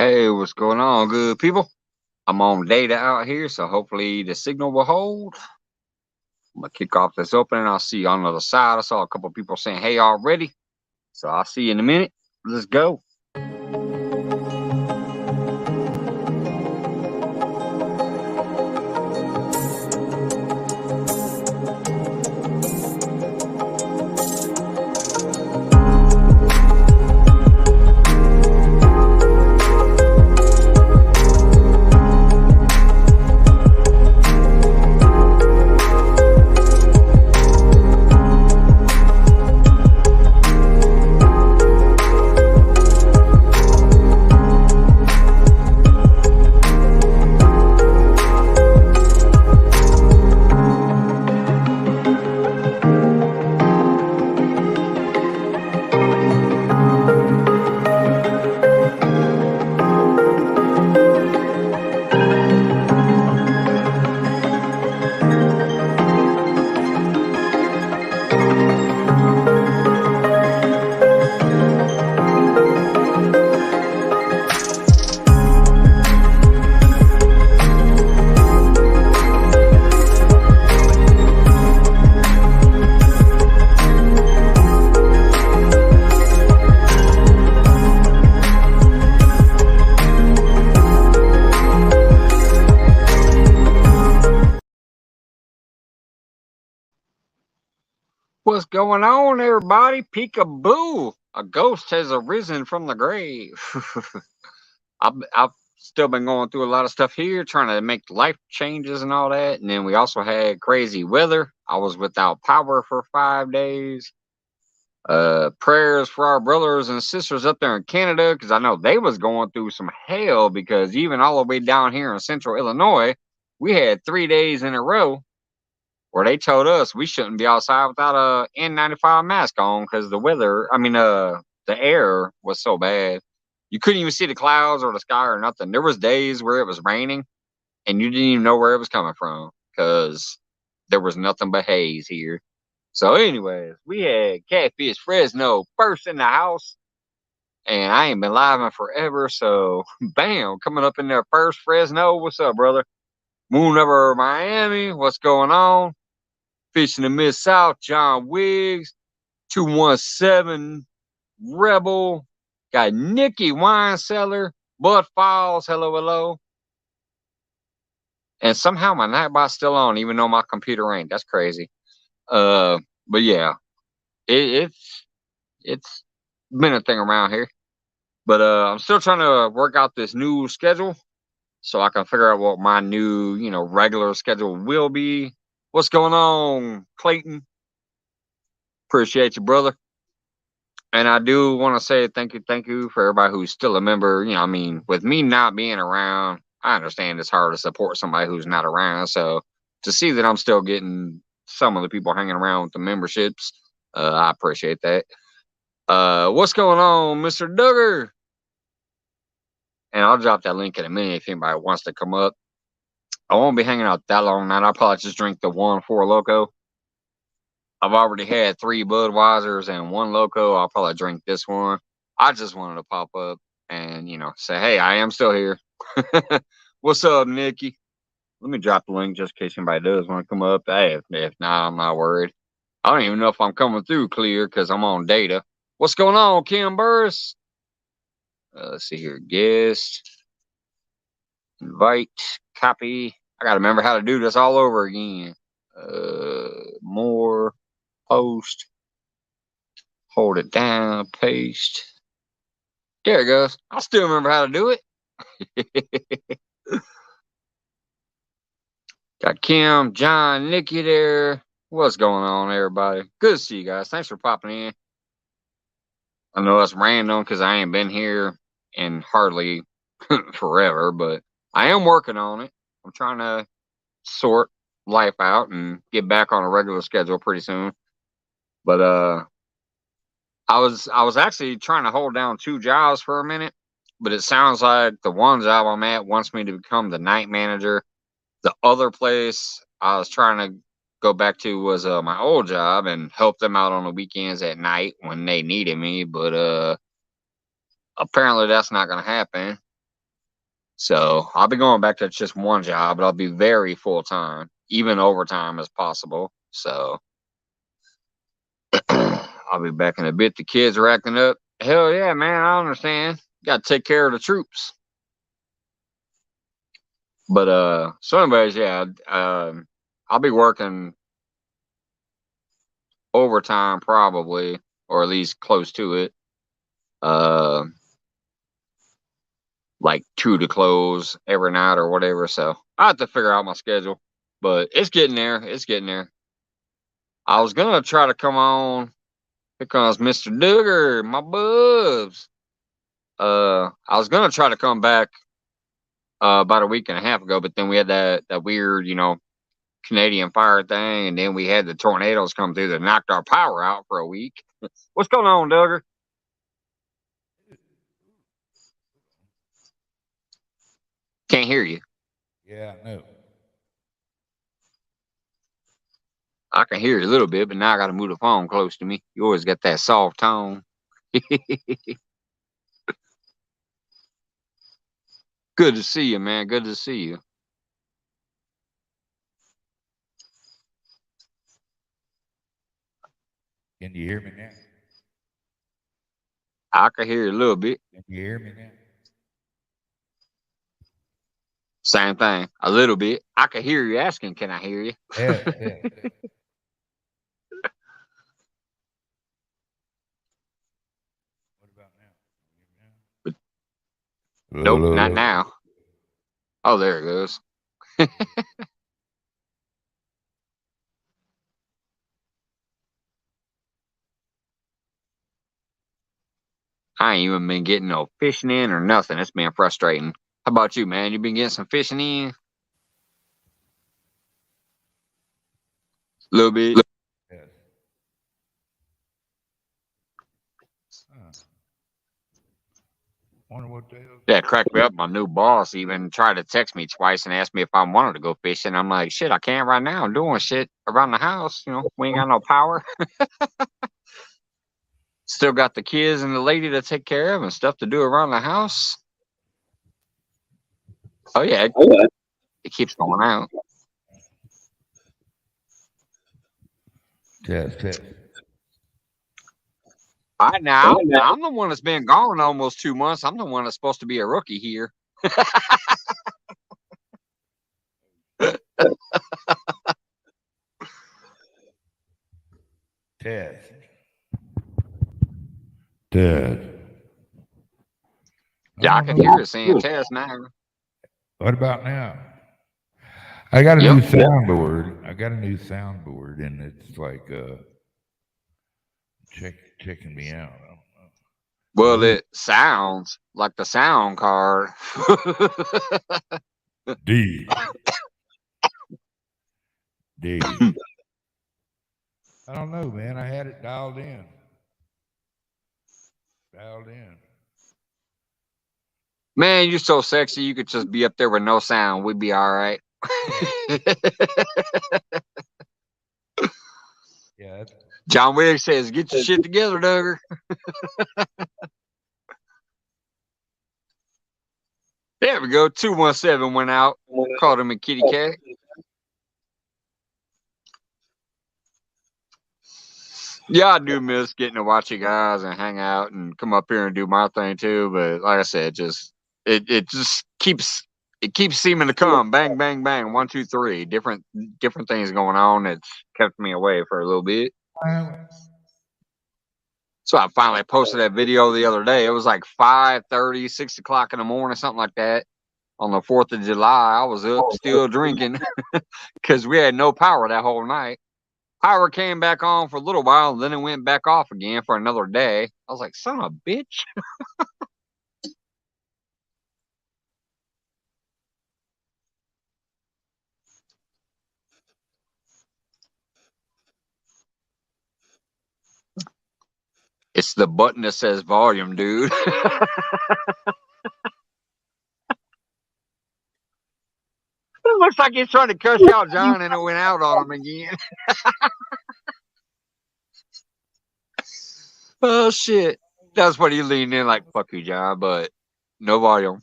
Hey, what's going on, good people? I'm on data out here, so hopefully the signal will hold. I'm gonna kick off this opening. I'll see you on the other side. I saw a couple people saying, hey, already. So I'll see you in a minute. Let's go. What's going on, everybody? Peekaboo! A ghost has arisen from the grave. I've still been going through a lot of stuff here, trying to make life changes and all that. And then we also had crazy weather. I was without power for 5 days. Prayers for our brothers and sisters up there in Canada, because I know they was going through some hell, because even all the way down here in central Illinois, we had 3 days in a row where they told us we shouldn't be outside without a N95 mask on, because the air was so bad. You couldn't even see the clouds or the sky or nothing. There was days where it was raining and you didn't even know where it was coming from, because there was nothing but haze here. So anyways, we had Catfish Fresno first in the house, and I ain't been live in forever, so bam, coming up in there first. Fresno, what's up, brother? Moon over Miami, what's going on? Fish in the Mid-South, John Wiggs, 217 Rebel, got Nikki Wine Cellar, Bud Files, hello. And somehow my Nightbot's still on, even though my computer ain't. That's crazy. But yeah, it's been a thing around here. But I'm still trying to work out this new schedule so I can figure out what my new, regular schedule will be. What's going on, Clayton? Appreciate you, brother. And I do want to say thank you for everybody who's still a member. With me not being around, I understand it's hard to support somebody who's not around. So to see that I'm still getting some of the people hanging around with the memberships, I appreciate that. What's going on, Mr. Duggar? And I'll drop that link in a minute if anybody wants to come up. I won't be hanging out that long tonight. I'll probably just drink the 1 4 Loco. I've already had 3 Budweisers and 1 Loco. I'll probably drink this one. I just wanted to pop up and, say, hey, I am still here. What's up, Nikki? Let me drop the link just in case anybody does want to come up. Hey, if not, I'm not worried. I don't even know if I'm coming through clear because I'm on data. What's going on, Kim Burris? Let's see here. Guest. Invite. Copy. I got to remember how to do this all over again. More. Post. Hold it down. Paste. There it goes. I still remember how to do it. Got Kim, John, Nikki there. What's going on, everybody? Good to see you guys. Thanks for popping in. I know that's random because I ain't been here in hardly forever, but I am working on it. I'm trying to sort life out and get back on a regular schedule pretty soon. But I was actually trying to hold down 2 jobs for a minute, but it sounds like the one job I'm at wants me to become the night manager. The other place I was trying to go back to was my old job and help them out on the weekends at night when they needed me, but apparently that's not going to happen. So I'll be going back to just one job, but I'll be very full time, even overtime as possible. So I'll be back in a bit. The kids are acting up. Hell yeah, man! I understand. Got to take care of the troops. But so anyways, yeah, I'll be working overtime probably, or at least close to it. Like 2 to close every night or whatever. So I have to figure out my schedule, but it's getting there. It's getting there. I was gonna try to come on because Mr. Duggar, my bubs. I was gonna try to come back about a week and a half ago, but then we had that weird, Canadian fire thing, and then we had the tornadoes come through that knocked our power out for a week. What's going on, Duggar? Can't hear you. Yeah, no. I can hear you a little bit, but now I got to move the phone close to me. You always got that soft tone. Good to see you, man. Good to see you. Can you hear me now? I can hear you a little bit. Can you hear me now? Same thing. A little bit. I can hear you asking, can I hear you? Yeah. What about now? Nope, not now. Oh, there it goes. I ain't even been getting no fishing in or nothing. It's been frustrating. How about you, man? You been getting some fishing in? A little bit. Yes. Wonder what the hell. That cracked me up. My new boss even tried to text me twice and asked me if I wanted to go fishing. I'm like, shit, I can't right now. I'm doing shit around the house. We ain't got no power. Still got the kids and the lady to take care of and stuff to do around the house. Oh, yeah. It keeps going out. Test. Now, I'm the one that's been gone almost 2 months. I'm the one that's supposed to be a rookie here. Test. Yeah, I can hear it saying test now. What about now? I got a new soundboard. And it's like checking me out. Well, it sounds like the sound card. D. I don't know, man. I had it dialed in. Man, you're so sexy. You could just be up there with no sound. We'd be all right. Yeah. John Wick says, "Get your shit together, Duggar." There we go. 217 went out. Called him a kitty cat. Yeah, I do miss getting to watch you guys and hang out and come up here and do my thing too. But like I said, it just keeps seeming to come. Bang, bang, bang. 1, 2, 3. Different things going on. It's kept me away for a little bit. So I finally posted that video the other day. It was like 5:30, 6 o'clock in the morning, something like that. On the 4th of July, I was up still drinking because we had no power that whole night. Power came back on for a little while, and then it went back off again for another day. I was like, son of a bitch. It's the button that says volume, dude. It looks like he's trying to cuss out John, and it went out on him again. Oh, shit. That's what he leaned in like, fuck you, John, but no volume.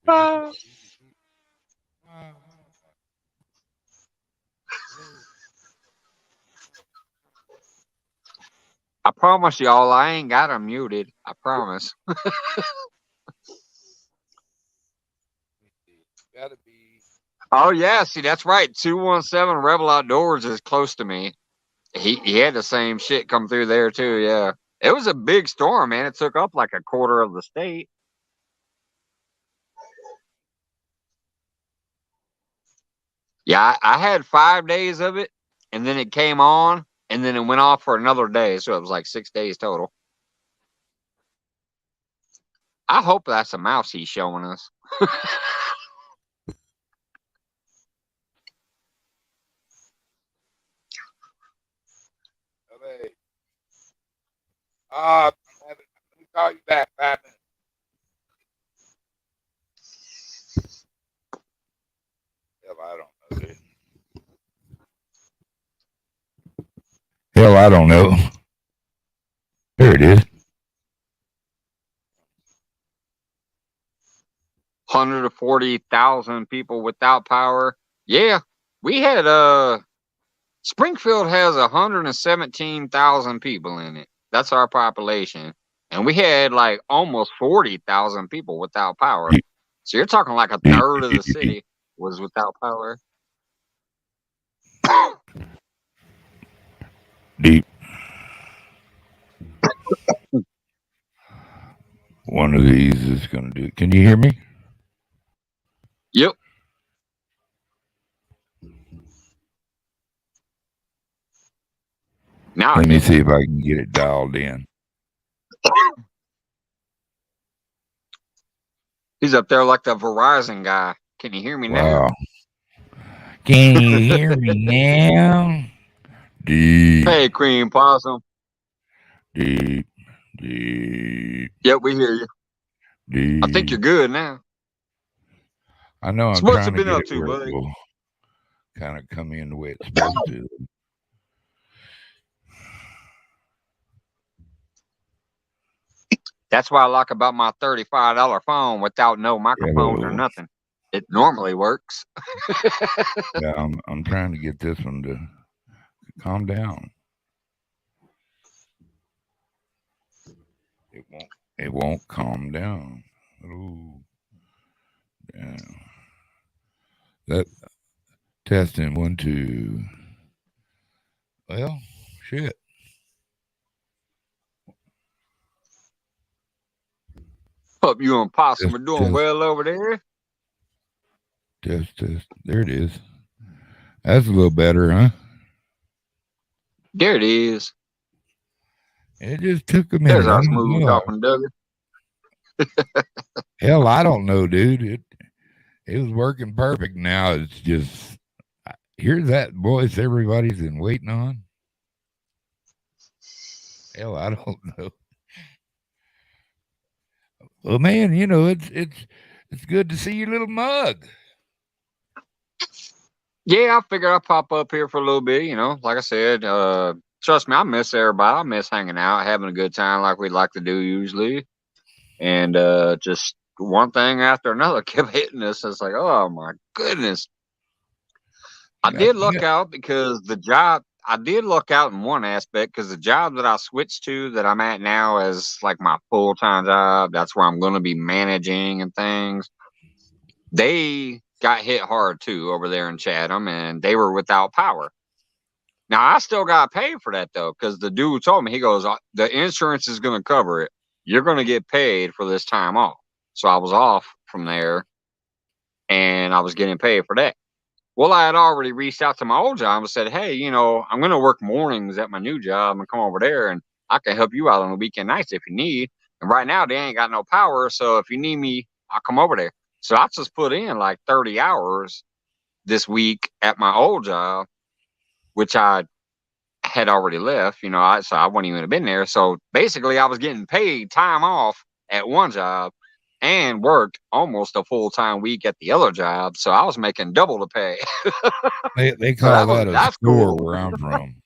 I promise y'all, I ain't got them muted. I promise. Gotta be. Oh yeah, see that's right. 217 Rebel Outdoors is close to me. He had the same shit come through there too. Yeah, it was a big storm, man. It took up like a quarter of the state. Yeah, I had 5 days of it, and then it came on, and then it went off for another day, so it was like 6 days total. I hope that's a mouse he's showing us. Okay. Let me call you back 5 minutes. Hell, I don't know, dude. Hell, I don't know. There it is. 140,000 people without power. Yeah, we had Springfield has 117,000 people in it. That's our population. And we had like almost 40,000 people without power. So you're talking like a third of the city was without power. Deep. One of these is going to do it. Can you hear me? Yep. Now let me see if I can get it dialed in. He's up there like the Verizon guy. Can you hear me now? Can you hear me now? Deep. Hey, Cream Possum. Deep. Deep. Yep, we hear you. Deep. I think you're good now. I know I'm supposed trying to to been get up to, it where buddy. it will kind of come in the way it's supposed to. That's what I like about my $35 phone without no microphones or nothing. It normally works. Yeah, I'm trying to get this one to calm down. It won't calm down. Ooh. Yeah. That testing 1, 2. Well, shit. Hope you and Possum are doing well over there. Test. There it is. That's a little better, huh? There it is. It just took a minute. There's our smooth talking Doug. Hell, I don't know, dude. It was working perfect. Now it's just here's that voice everybody's been waiting on. Hell, I don't know. Well, man, you know it's good to see your little mug. Yeah, I figured I'd pop up here for a little bit. You know, like I said, trust me, I miss everybody. I miss hanging out, having a good time like we like to do usually. And just one thing after another kept hitting us. It's like, oh my goodness. I did luck out because I did luck out in one aspect because the job that I switched to that I'm at now as like my full-time job, that's where I'm going to be managing and things. They got hit hard too over there in Chatham and they were without power. Now I still got paid for that though, because the dude told me, he goes, the insurance is going to cover it. You're going to get paid for this time off. So I was off from there and I was getting paid for that. Well, I had already reached out to my old job and said, hey, you know, I'm going to work mornings at my new job and come over there and I can help you out on the weekend nights if you need. And right now they ain't got no power. So if you need me, I'll come over there. So I just put in like 30 hours this week at my old job, which I had already left, you know, so I wouldn't even have been there. So basically I was getting paid time off at one job and worked almost a full-time week at the other job. So I was making double the pay. They call that a score where I'm from.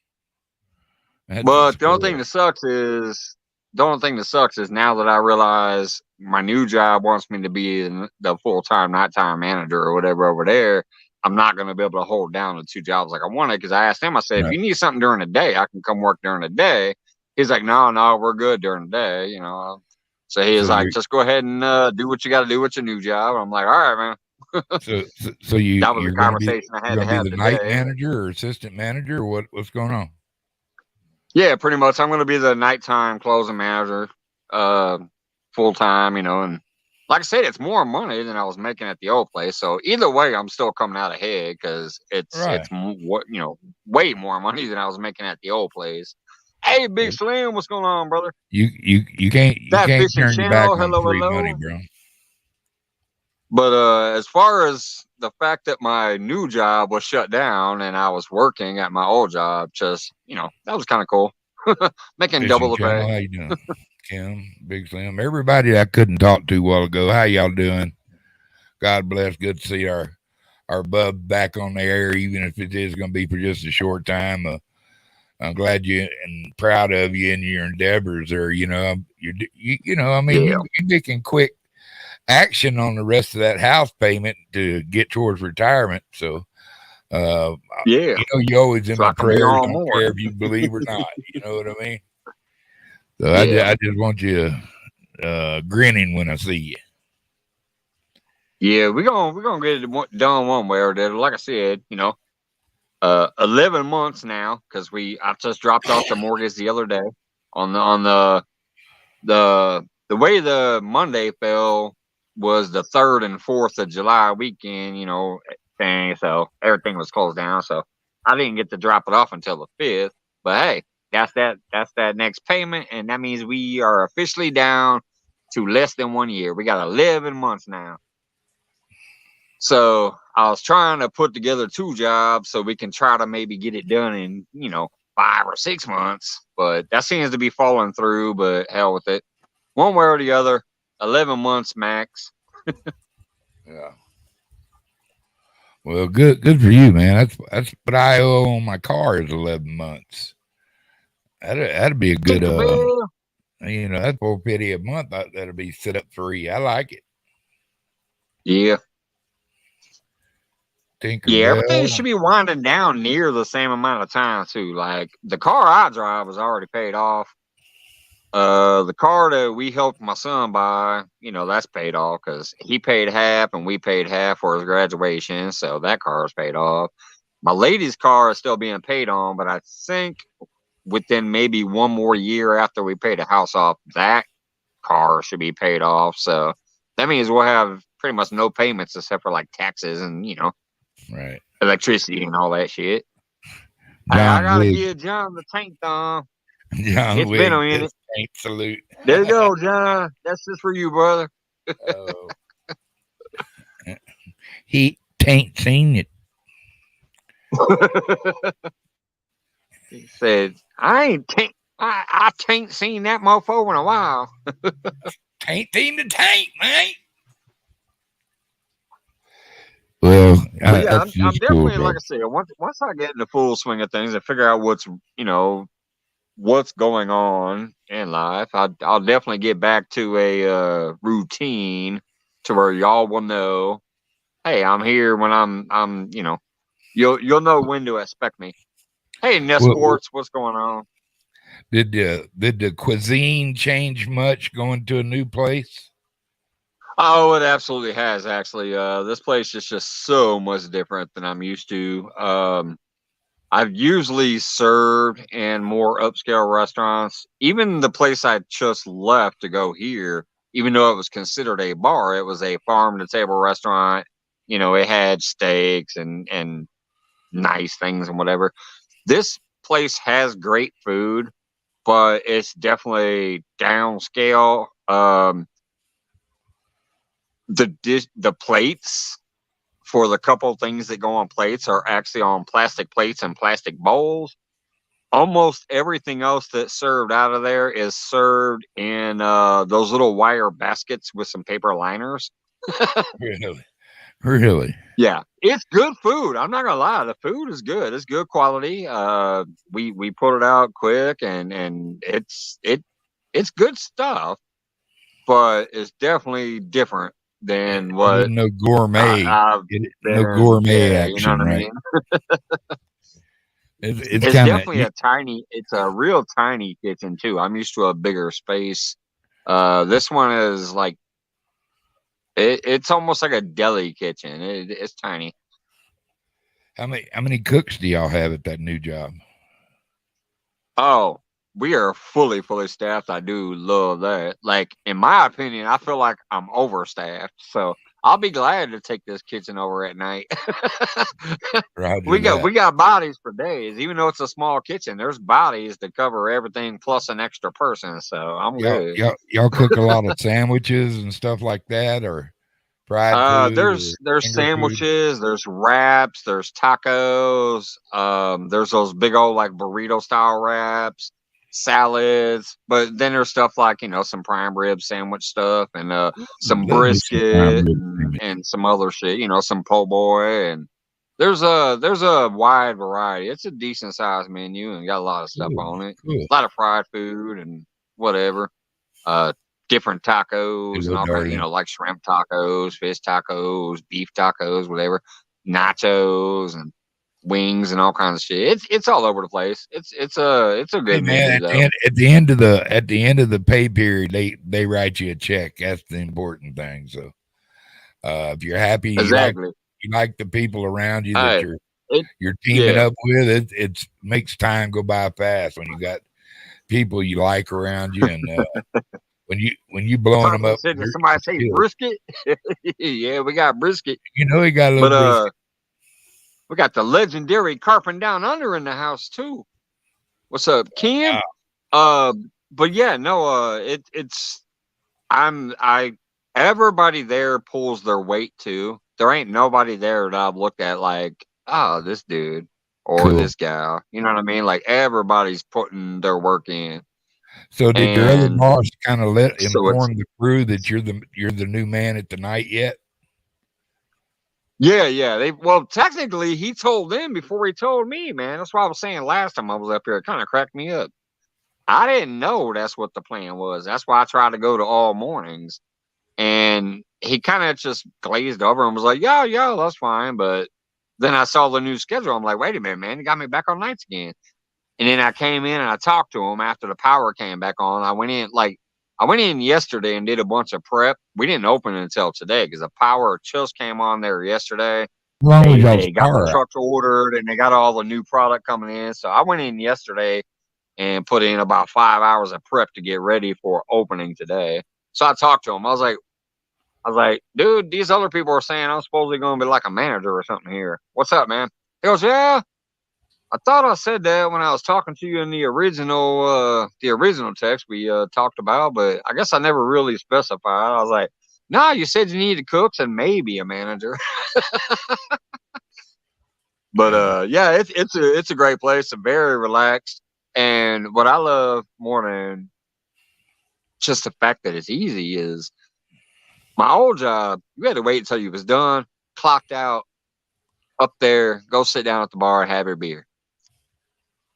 But the only thing that sucks is now that I realize my new job wants me to be the full-time nighttime manager or whatever over there, I'm not going to be able to hold down the 2 jobs like I wanted. Because I asked him, I said, if Right. you need something during the day, I can come work during the day. He's like, no, we're good during the day, you know. So he was like, just go ahead and do what you got to do with your new job. I'm like, all right, man. So That was the you're gonna be conversation I had to have the night today. manager or assistant manager, or what's going on? Yeah, pretty much. I'm going to be the nighttime closing manager, full time, you know. And like I said, it's more money than I was making at the old place. So either way, I'm still coming out ahead because Right. what you know, way more money than I was making at the old place. Hey, Big Slim, what's going on, brother? You That can't fishing turn your back channel, on hello, free money, hello. bro. But as far as the fact that my new job was shut down and I was working at my old job, just that was kind of cool. Making double Fishing the channel, pay. how you doing? Kim, Big Slim, everybody that I couldn't talk to a while ago. How y'all doing? God bless. Good to see our bub back on the air, even if it is going to be for just a short time. I'm glad you and proud of you and your endeavors. Or I mean, Yeah, you're making quick action on the rest of that house payment to get towards retirement. So, yeah. you always in So my I can be prayers. on Don't more. care if you believe or not. You know what I mean? So Yeah, I just want you grinning when I see you. yeah. We're gonna get it done one way or the other. Like I said, 11 months now because I just dropped off the mortgage the other day on the way the Monday fell was the 3rd and 4th of July weekend, thing. So everything was closed down. So I didn't get to drop it off until the 5th. But hey, that's that next payment, and that means we are officially down to less than 1 year. We got 11 months now. So I was trying to put together 2 jobs so we can try to maybe get it done in 5 or 6 months. But that seems to be falling through. But hell with it. One way or the other, 11 months max. Yeah. Well, good for you, man. That's what I owe on my car is 11 months. That'd be a good Tinkerbell. that's $4.50 a month. That'll be set up free. I like it. Yeah. Yeah, everything should Tinkerbell. be winding down near the same amount of time too. Like the car I drive is already paid off. The car that we helped my son buy, that's paid off because he paid half and we paid half for his graduation. So that car is paid off. My lady's car is still being paid on, but I think within maybe 1 more year after we pay the house off, that car should be paid off. So that means we'll have pretty much no payments except for like taxes and Right. electricity and all that shit. Hey, I John gotta Wick. give John the tank thumb. John It's been a Wick. minute. This ain't salute. There you go, John. That's just for you, brother. Oh. He ain't seen it. He said, I ain't seen that mofo in a while. Ain't seen the tank, man. Well, But yeah, that's I'm just cool, definitely, bro. like I said, once I get in the full swing of things and figure out what's going on in life, I'll definitely get back to a routine to where y'all will know, hey, I'm here when I'm you'll know when to expect me. Hey, Nest Well, Sports, what's going on? did the cuisine change much going to a new place? Oh, it absolutely has actually. This place is just so much different than I'm used to. I've usually served in more upscale restaurants. Even the place I just left to go here, even though it was considered a bar, it was a farm to table restaurant. It had steaks and nice things and whatever. This place has great food, but it's definitely downscale. The plates for the couple things that go on plates are actually on plastic plates and plastic bowls. Almost everything else that's served out of there is served in those little wire baskets with some paper liners. Really? Really? Yeah, it's good food. I'm not gonna lie, the food is good. It's good quality. We put it out quick, and it's good stuff. but it's definitely different than It what wasn't no gourmet. I've No been. gourmet Yeah, you know action, what I right? mean. It's It's kind of definitely it's a real tiny kitchen too. I'm used to a bigger space. This one is like it's almost like a deli kitchen. It's tiny. how many cooks do y'all have at that new job? Oh, we are fully staffed. I do love that. Like in my opinion, I feel like I'm overstaffed. So I'll be glad to take this kitchen over at night. Roger We that. got bodies for days, even though it's a small kitchen. There's bodies to cover everything plus an extra person. So I'm good. Y'all cook a lot of sandwiches and stuff like that, or fried food, or There's finger food. sandwiches, there's wraps, there's tacos, there's those big old like burrito style wraps, salads, but then there's stuff like, you know, some prime rib sandwich stuff and some Love me some prime brisket rib sandwich. and some other shit, you know, some po' boy and there's a wide variety. It's a decent sized menu and got a lot of stuff Cool, on it. cool. A lot of fried food and whatever. Uh, Different tacos and Hello, all kinds, you darling. know, like shrimp tacos, fish tacos, beef tacos, whatever, nachos and wings and all kinds of shit. It's all over the place. It's a Hey good man, menu though. at the end of the pay period, they write you a check. That's the important thing. So if you're happy, Exactly. you like the people around you that Hey, it you're teaming yeah. up with, it makes time go by fast when you got people you like around you, and when you blowing them Probably up, said, did you're somebody say still, brisket? Yeah, we got brisket, you know, he got a little but brisket. we got the legendary Carping Down Under in the house too. What's up, Ken? Wow, Uh, but yeah, no, it's I everybody there pulls their weight too. There ain't nobody there that I've looked at like, oh, this dude or cool. this gal. You know what I mean? Like everybody's putting their work in. So did your other And boss kind of let so it's inform the crew that you're the new man at the night yet? yeah. They well technically he told them before he told me, man. That's what I was saying last time I was up here. It kind of cracked me up. I didn't know that's what the plan was. That's why I tried to go to all mornings. And he kind of just glazed over and was like, yeah, that's fine. But then I saw the new schedule. I'm like, wait a minute, man, he got me back on nights again. And then I came in and I talked to him after the power came back on. I went in yesterday and did a bunch of prep. We didn't open until today because the power just came on there yesterday. How long was y'all's They got the power out? trucks ordered and they got all the new product coming in. So I went in yesterday and put in about 5 hours of prep to get ready for opening today. So I talked to him. I was like, dude, these other people are saying I'm supposedly going to be like a manager or something here. What's up, man? He goes, yeah, I thought I said that when I was talking to you in the original text we talked about, but I guess I never really specified. I was like, no, you said you needed cooks and maybe a manager. But Yeah, yeah, it's a great place. It's very relaxed. And what I love more than just the fact that it's easy is my old job, you had to wait until you was done, clocked out, up there, go sit down at the bar and have your beer.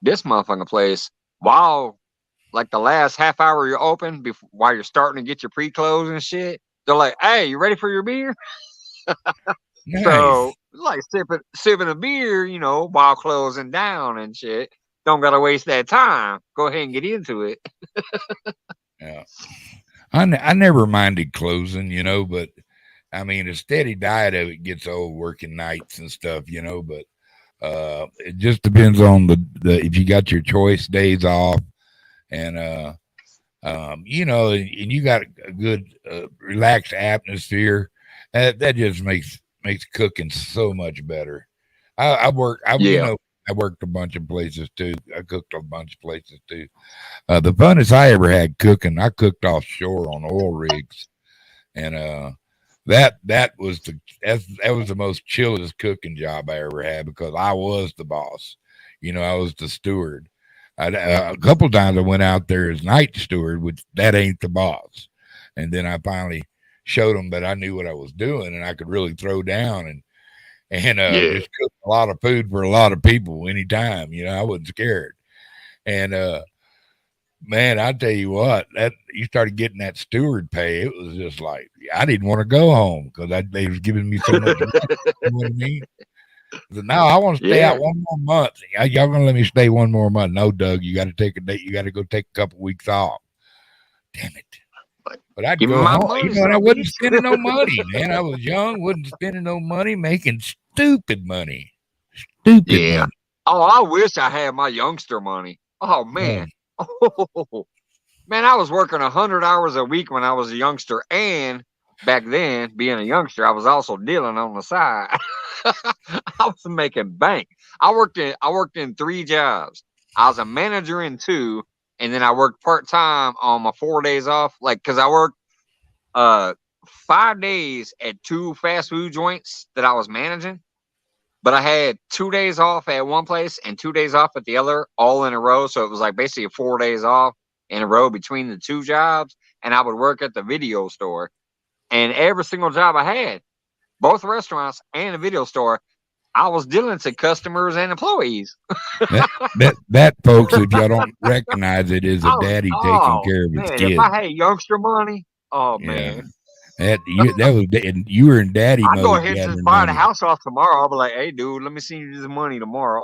This motherfucking place, while like the last half hour you're open, before while you're starting to get your pre-close and shit, they're like, "Hey, you ready for your beer?" nice. So like sipping a beer, you know, while closing down and shit. Don't gotta waste that time. Go ahead and get into it. Yeah, I never minded closing, you know, but I mean, a steady diet of it gets old working nights and stuff, you know, but it just depends on the if you got your choice days off and you know, and you got a good relaxed atmosphere, that just makes cooking so much better. You Yeah, know, I worked a bunch of places too. I cooked a bunch of places too. The funnest I ever had cooking, I cooked offshore on oil rigs, and that was the most chillest cooking job I ever had because I was the boss. You know, I was the steward. A couple times I went out there as night steward, which that ain't the boss. And then I finally showed them that I knew what I was doing and I could really throw down and yeah, just cook a lot of food for a lot of people anytime. You know, I wasn't scared. And Man, I tell you what, that you started getting that steward pay. It was just like I didn't want to go home because they was giving me so much money. You know what I mean? So now I want to stay Yeah. out one more month. Y'all gonna let me stay one more month? No, Doug, you got to take a day. You got to go take a couple weeks off. Damn it! Like, But I'd give me go my home, money, and I son, wasn't bitch. spending no money, man. I was young, wasn't spending no money, making stupid money, stupid Yeah. money. Oh, I wish I had my youngster money. Oh Oh, man. Oh man, I was working 100 hours a week when I was a youngster, and back then, being a youngster, I was also dealing on the side. I was making bank. I worked in 3 jobs. I was a manager in 2, and then I worked part time on my 4 days off. Like, because I worked uh 5 days at 2 fast food joints that I was managing, but I had 2 days off at one place and 2 days off at the other, all in a row. So it was like basically 4 days off in a row between the 2 jobs. And I would work at the video store. And every single job I had, both restaurants and the video store, I was dealing to customers and employees. that folks, if y'all don't recognize it, is a Oh, daddy taking oh care of his man, if kids. I had youngster money, oh Yeah, man, that was, and you were in daddy I'd go mode ahead and just gathering buy the money. house off tomorrow. I'll be like, hey, dude, let me send you this money tomorrow.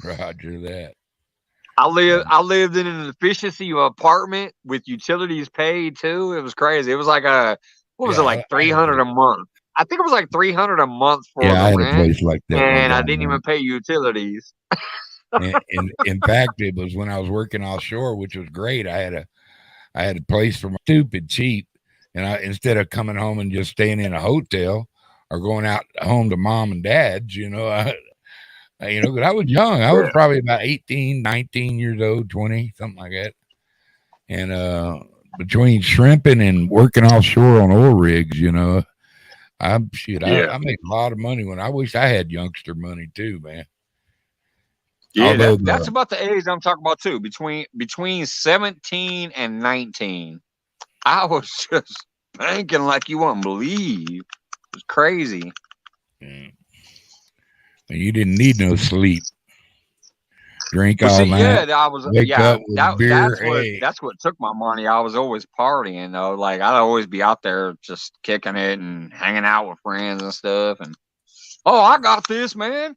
Roger that. I lived in an efficiency apartment with utilities paid too. It was crazy. It was like what was it, Yeah, like I three had a hundred place. a month? I think it was like 300 a month for Yeah, the I had a rent, place like that one and I time, didn't man. even pay utilities. And in fact, it was when I was working offshore, which was great. I had a place for my stupid cheap, and I instead of coming home and just staying in a hotel or going out home to mom and dad's, because I was young. I was Yeah, probably about 18, 19 years old, 20, something like that. And between shrimping and working offshore on oil rigs, yeah, I make a lot of money when I wish I had youngster money too, man. yeah. Although That's about the age I'm talking about too. Between 17 and 19, I was just banking like you wouldn't believe. It was crazy. mm, you didn't need no sleep. Drink Well, see, all yeah, night, I was, wake yeah, up with beer. Hey, that's what took my money. I was always partying though. Like I'd always be out there just kicking it and hanging out with friends and stuff. And oh, I got this, man.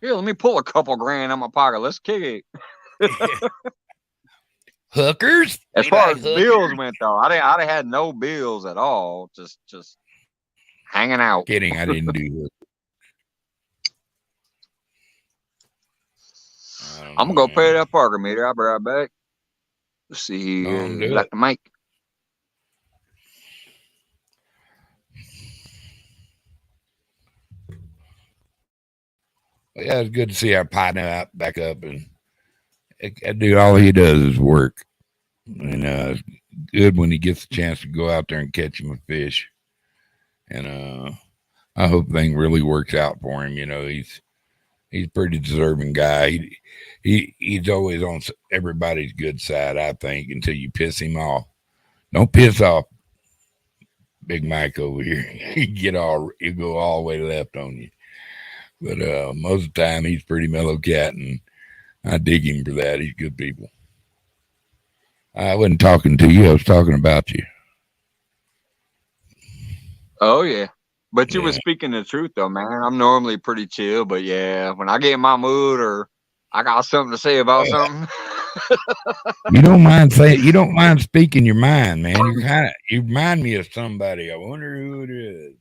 Here, let me pull a couple grand out my pocket. Let's kick it. hookers? As We far like as bills hookers. went though, I'd had no bills at all. Just hanging out. Kidding, I didn't do hookers. I don't I'm know, gonna go pay man. that parking meter. I'll be right back. Let's see Go on, here. do Like it. the mic. Well, yeah, it's good to see our partner back up, and that dude, all he does is work. And it's good when he gets a chance to go out there and catch him a fish. And I hope thing really works out for him. He's a pretty deserving guy. He's always on everybody's good side, I think, until you piss him off. Don't piss off Big Mike over here. He'll go all the way left on you. But most of the time, he's a pretty mellow cat, and I dig him for that. He's good people. I wasn't talking to you. I was talking about you. Oh yeah. But you were Yeah. speaking the truth though, man. I'm normally pretty chill, but yeah, when I get in my mood or I got something to say about something. You don't mind speaking your mind, man. You remind me of somebody. I wonder who it is.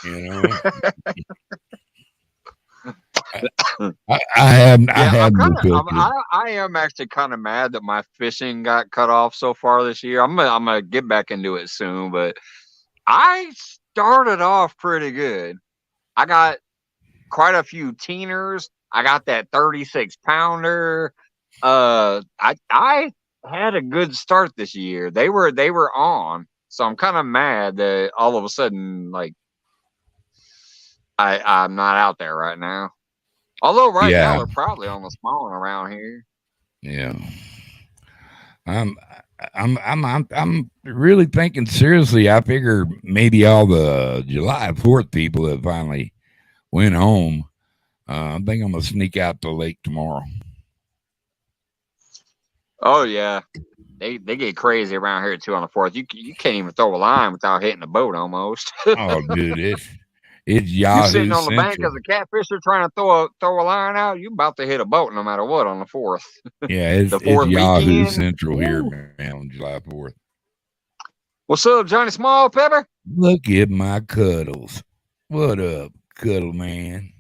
You know, I Yeah, have no filter. I am actually kind of mad that my fishing got cut off so far this year. I'm gonna get back into it soon, but I started off pretty good. I got quite a few teeners. I got that 36 pounder. I had a good start this year. They were on. So I'm kind of mad that all of a sudden like I'm not out there right now. Although right now Yeah, they're probably on the small one around here. yeah. I'm I'm really thinking seriously. I figure maybe all the July 4th people that finally went home. I think I'm gonna sneak out to the lake tomorrow. Oh yeah, they get crazy around here too on the 4th. You can't even throw a line without hitting the boat almost. Oh, dude, it's You Yahoo sitting on the bank Central. as a catfisher trying to throw a line out. You about to hit a boat no matter what on the 4th. Yeah, The it's 4th Yahoo weekend. Central here, Woo. man, on July 4th. What's up, Johnny Small Pepper? Look at my cuddles. What up, cuddle man?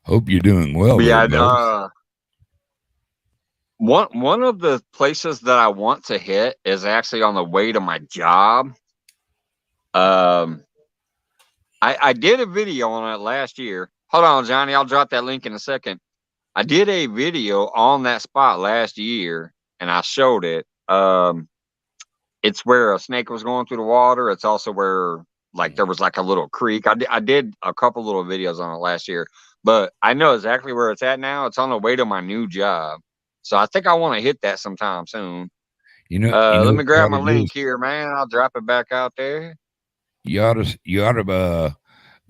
Hope you're doing well But there, yeah, Bubs. one of the places that I want to hit is actually on the way to my job. I did a video on it last year. Hold on, Johnny, I'll drop that link in a second. I did a video on that spot last year, and I showed it. It's where a snake was going through the water. It's also where like there was like a little creek. I did a couple little videos on it last year, but I know exactly where it's at now. It's on the way to my new job, so I think I want to hit that sometime soon. You know Let what me you grab ought my to do? link here, man. I'll drop it back out there. You ought to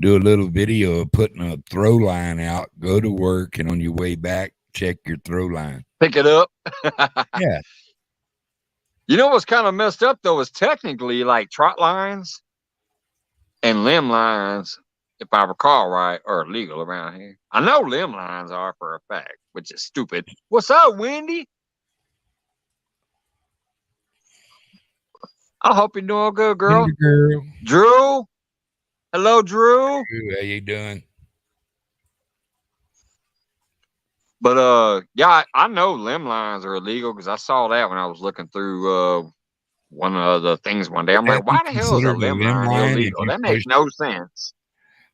do a little video of putting a throw line out. Go to work, and on your way back, check your throw line. Pick it up. Yeah, You know what's kind of messed up though is technically like trot lines and limb lines, if I recall right, are illegal around here. I know limb lines are for a fact, which is stupid. What's up, Wendy? I hope you're doing good, girl. Hey, girl. Drew, hello, Drew. How you doing? But yeah, I know limb lines are illegal because I saw that when I was looking through one of the things one day. Would I'm that like, be why the hell is a considered a limb limb line line if illegal? you That makes push? no sense.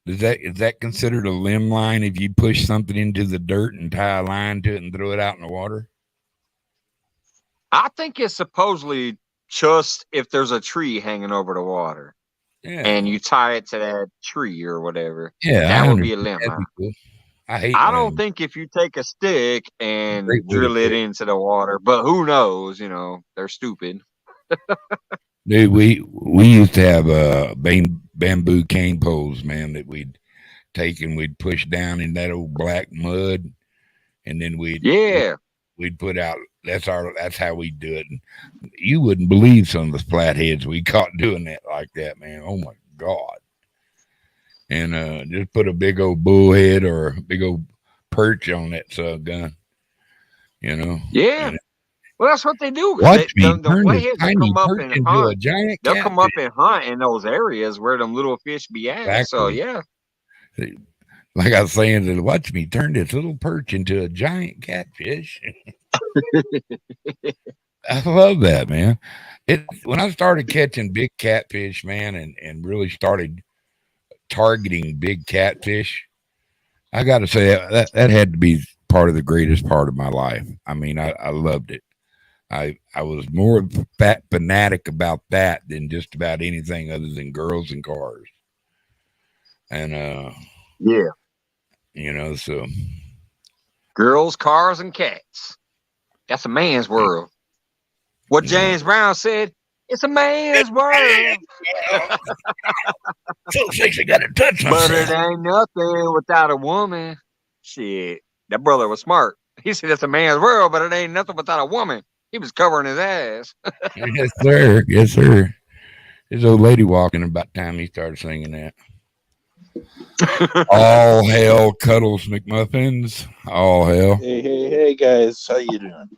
Is that considered a limb line if you push something into the dirt and tie a line to it and throw it out in the water? I think it's supposedly just if there's a tree hanging over the water and Yeah, you tie it to that tree or whatever, yeah, that I would be a understand. limb That'd line. be cool. I hate I don't limbs. think if you take a stick and Great way to drill it fish. into the water, but who knows? You know, they're stupid. Dude, we used to have bamboo cane poles, man, that we'd take and we'd push down in that old black mud, and then Yeah, we'd put out. That's how we do it. And you wouldn't believe some of the flatheads we caught doing that like that, man. Oh my god! And just put a big old bullhead or a big old perch on that gun, you know. yeah. And Well, that's what they do because watch me the turn this flatheads will tiny come up perch and into hunt. a giant They'll come up catfish. and hunt in those areas where them little fish be at. So Exactly. yeah, Like I was saying, watch me turn this little perch into a giant catfish. I love that, man. It when I started catching big catfish, man, and really started targeting big catfish, I got to say that had to be part of the greatest part of my life. I mean, I loved it. I was more fanatic about that than just about anything other than girls and cars. And yeah. so Girls, cars, and cats. That's a man's world. What you know, James Brown said, it's a man's world. so sexy, got to touch But it myself. ain't nothing without a woman. Shit. That brother was smart. He said it's a man's world, but it ain't nothing without a woman. He was covering his ass. Yes, sir. Yes, sir. This old lady walking about time he started singing that. All hail Cuddles McMuffins. All hail. Hey, guys, how you doing?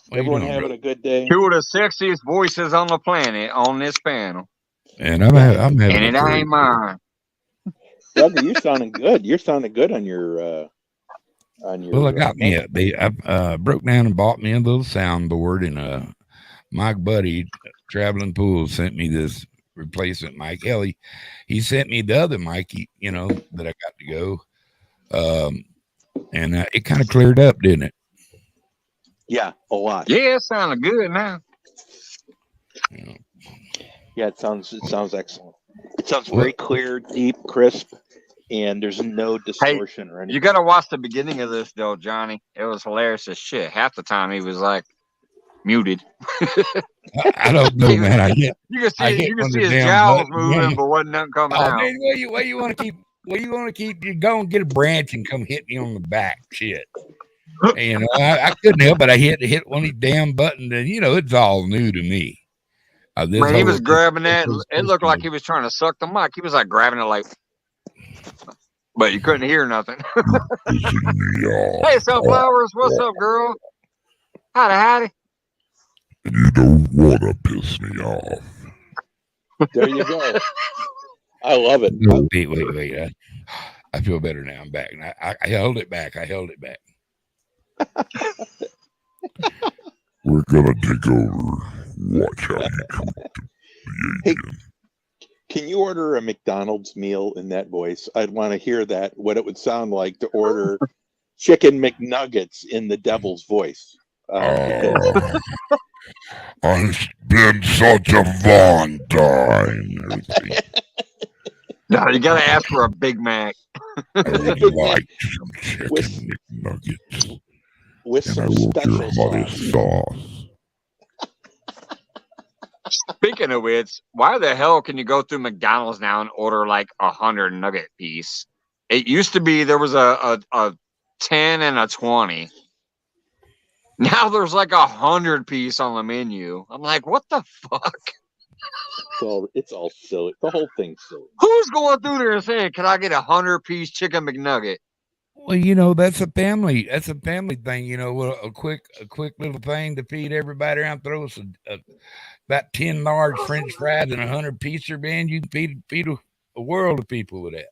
What Everyone you doing, having bro? a good day? Two of the sexiest voices on the planet on this panel. And Yeah, I'm having And a it great ain't mine. Doug, you're sounding good. You're sounding good on Well, I your got me mic. I broke down and bought me a little soundboard, and my buddy Traveling Pool sent me this replacement mic. Hell, he sent me the other mic, that I got to go. And it kind of cleared up, didn't it? Yeah, a lot. Yeah, it sounded good now. You know, Yeah, it sounds excellent. It sounds well, very clear, deep, crisp, and there's no Hey, distortion or you anything. gotta watch the beginning of this though, Johnny. It was hilarious as shit. Half the time he was like muted. I don't know, man. You can I see hit you can one of see the his damn jowls buttons, moving, man. but wasn't nothing coming Oh out. man, why you want to keep Well, you want to keep you go and get a branch and come hit me on the back, shit. And I couldn't help it. I hit one of these damn buttons, and it's all new to me. Man, he was grabbing that. It looked like he was trying to suck the mic. He was like grabbing it like, but you couldn't hear nothing. Hey, Sunflowers, what's up, girl? Howdy. You don't want to piss me off. There you go. I love it. No, wait. I feel better now. I'm back. I held it back. We're gonna take over. Watch out. Hey, can you order a McDonald's meal in that voice? I'd want to hear that, what it would sound like to order chicken McNuggets in the devil's voice. It's been such a fun time. No, you gotta ask for a Big Mac. I would like some chicken McNuggets with some special sauce. Speaking of which, why the hell can you go through McDonald's now and order like 100 nugget piece? It used to be there was a 10 and a 20. Now there's like 100 piece on the menu. I'm like, what the fuck? It's all silly. The whole thing's silly. Who's going through there and saying, "Can I get 100-piece chicken McNugget?" Well, that's a family thing. A quick little thing to feed everybody around. Throw us about 10 large French fries and 100 pizza, man. You can feed a world of people with that.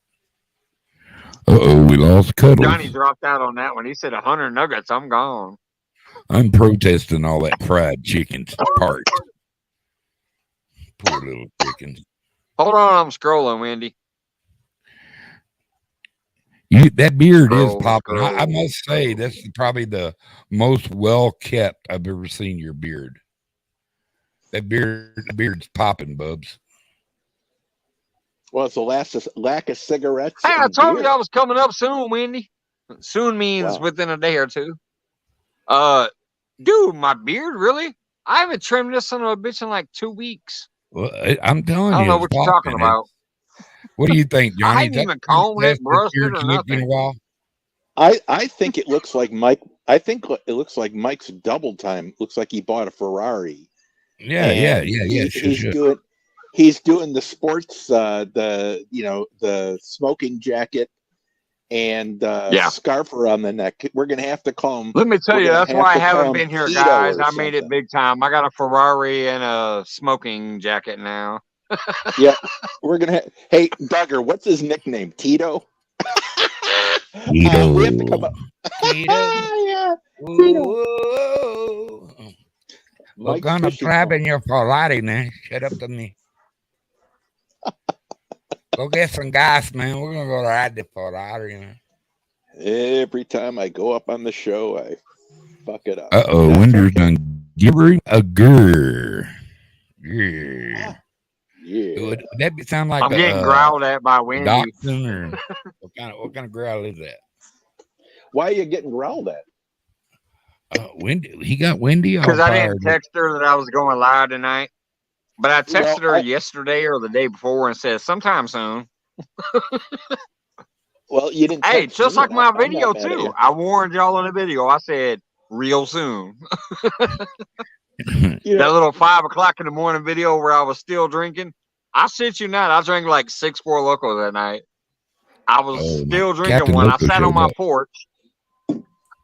We lost Cuddles. Johnny dropped out on that one. He said 100 nuggets. I'm gone. I'm protesting all that fried chicken part. Poor little chickens. Hold on, I'm scrolling, Wendy. That beard is popping. I must say, that's probably the most well kept I've ever seen your beard. That beard's popping, Bubs. Well, it's the lack of cigarettes. Hey, I told you I was coming up soon, Wendy. Soon means within a day or two. Dude, my beard, really? I haven't trimmed this son of a bitch in like 2 weeks. Well, I'm telling you. I don't know what you're talking about. What do you think, Johnny? I haven't even combed it, brushed it, or nothing. I think it looks like Mike. I think it looks like Mike's double time. Looks like he bought a Ferrari. Yeah. He's doing the sports, the smoking jacket and scarf around the neck. We're gonna have to call him. Let me tell you, that's why I haven't been here, guys. I made it big time. I got a Ferrari and a smoking jacket now. Yeah, we're gonna. Hey, Duggar, what's his nickname? Tito. Tito. We have to come up. Tito. Tito. We're gonna grab in your Ferrari, man. Shut up to me. Go get some gas, man. We're gonna go ride the Ferrari, man. Every time I go up on the show, I fuck it up. Winder's done giving a grr. Yeah. Yeah. Would that sound like I'm getting growled at by Wendy? Dachshund, or what kind of growl is that? Why are you getting growled at? Wendy, he got Wendy on because I didn't text her that I was going live tonight. But I texted her yesterday or the day before and said sometime soon. Well, you didn't. Hey, just like my video too. I warned y'all in the video. I said real soon. That little 5 o'clock in the morning video where I was still drinking. I shit you not. I drank like 6 Four Locos that night. I was still drinking when I sat on my porch.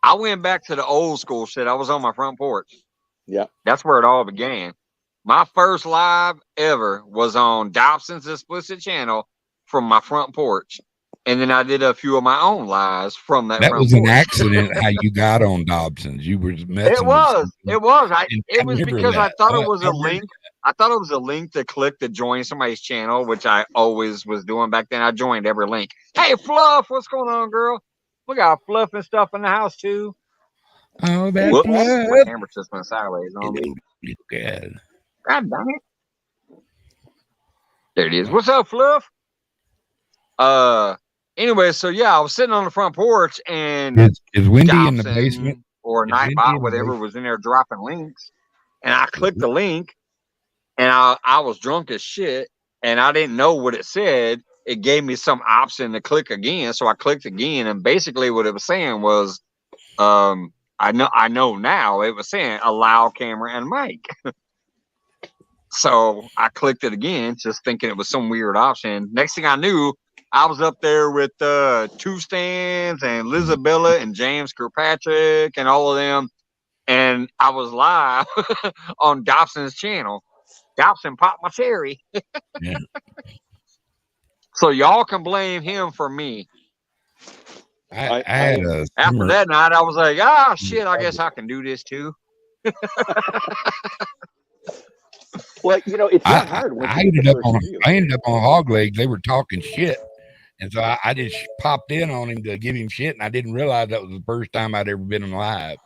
I went back to the old school shit. I was on my front porch. Yeah, that's where it all began. My first live ever was on Dobson's Explicit channel from my front porch. And then I did a few of my own lives from that. That was an accident how you got on Dobson's. You were messing It was because I thought it was a link. I thought it was a link to click to join somebody's channel, which I always was doing back then. I joined every link. Hey, Fluff, what's going on, girl? We got Fluff and stuff in the house, too. Oh, that's my camera just went sideways on me. God damn it. There it is. What's up, Fluff? Anyway, so yeah, I was sitting on the front porch and is Wendy in the basement or Nightbot, whatever, was in there dropping links, and I clicked the link, and I was drunk as shit, and I didn't know what it said, it gave me some option to click again. So I clicked again, and basically what it was saying was, I know now it was saying allow camera and mic. So I clicked it again, just thinking it was some weird option. Next thing I knew, I was up there with Two Stands and Lizabella and James Kirkpatrick and all of them. And I was live on Dobson's channel. Dobson popped my cherry. Yeah. So y'all can blame him for me. I had a After that night, I was like, shit, I guess I can do this too. Well, you know, it's not hard. I ended up on Hog Legs. They were talking shit. And so I just popped in on him to give him shit, and I didn't realize that was the first time I'd ever been on live.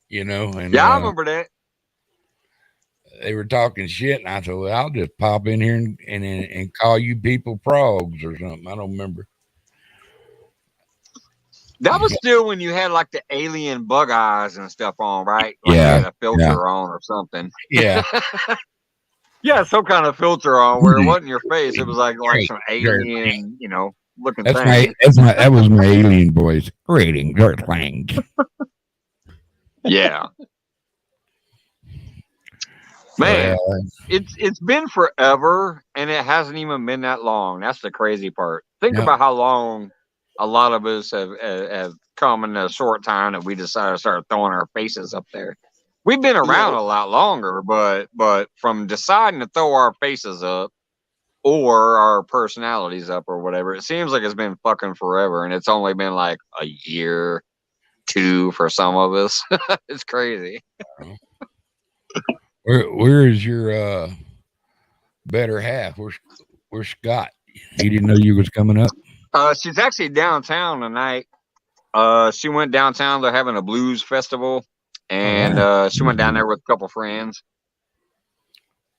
You know, and yeah, I remember that. They were talking shit, and I said, well, I'll just pop in here and call you people frogs or something. I don't remember. That was still when you had like the alien bug eyes and stuff on, right? Like Yeah. You had a filter on or something. Yeah. Yeah, some kind of filter on where it wasn't your face. It was like some alien, you know, looking thing. That was my alien voice. Greetings, Earthlings. Yeah. Man, it's been forever, and it hasn't even been that long. That's the crazy part. Think about how long a lot of us have come in a short time that we decided to start throwing our faces up there. We've been around a lot longer, but from deciding to throw our faces up or our personalities up or whatever, it seems like it's been fucking forever, and it's only been like a year, 2 for some of us. It's crazy. Where is your better half? Where's Scott? He didn't know you was coming up. She's actually downtown tonight. She went downtown. They're having a blues festival, and she went down there with a couple friends.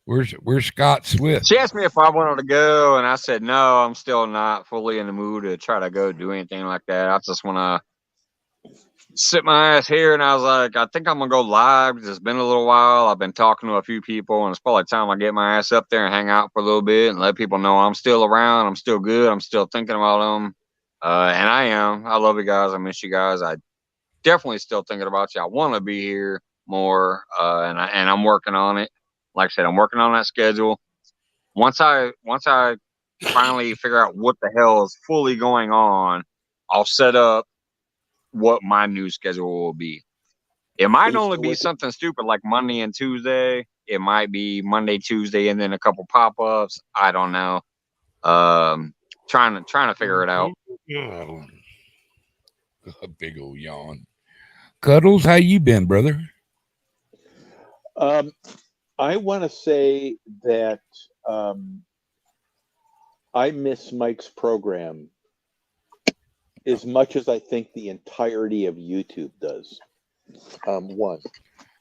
Where's Scott Swift? She asked me if I wanted to go, and I said no. I'm still not fully in the mood to try to go do anything like that. I just want to sit my ass here. And I was like, I think I'm gonna go live because it's been a little while. I've been talking to a few people, and it's probably time I get my ass up there and hang out for a little bit and let people know I'm still around. I'm still good. I'm still thinking about them. And I am. I love you guys. I miss you guys. I definitely still thinking about you. I want to be here more, and I'm working on it. Like I said, I'm working on that schedule. Once I finally figure out what the hell is fully going on, I'll set up what my new schedule will be. It might only be something stupid like Monday and Tuesday. It might be Monday, Tuesday, and then a couple pop-ups. I don't know. Trying to figure it out. A big old yawn. Cuddles, how you been, brother? I want to say that I miss Mike's program as much as I think the entirety of YouTube does. One.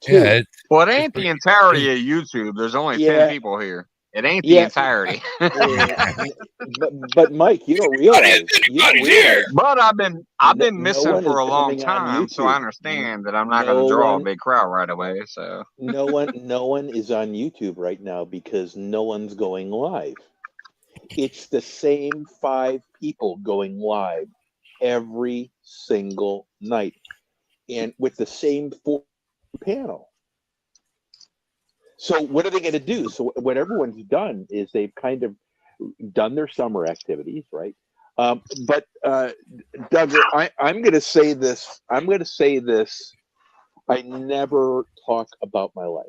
Two, Yeah. Well, it ain't the entirety of YouTube. There's only 10 people here. It ain't the entirety. but Mike, you don't realize. But I've been missing for a long time, so I understand that I'm not going to draw a big crowd right away. So no one is on YouTube right now because no one's going live. It's the same 5 people going live every single night, and with the same 4 panel. So what are they going to do? So what everyone's done is they've kind of done their summer activities, right? But Doug, I'm going to say this. I never talk about my life.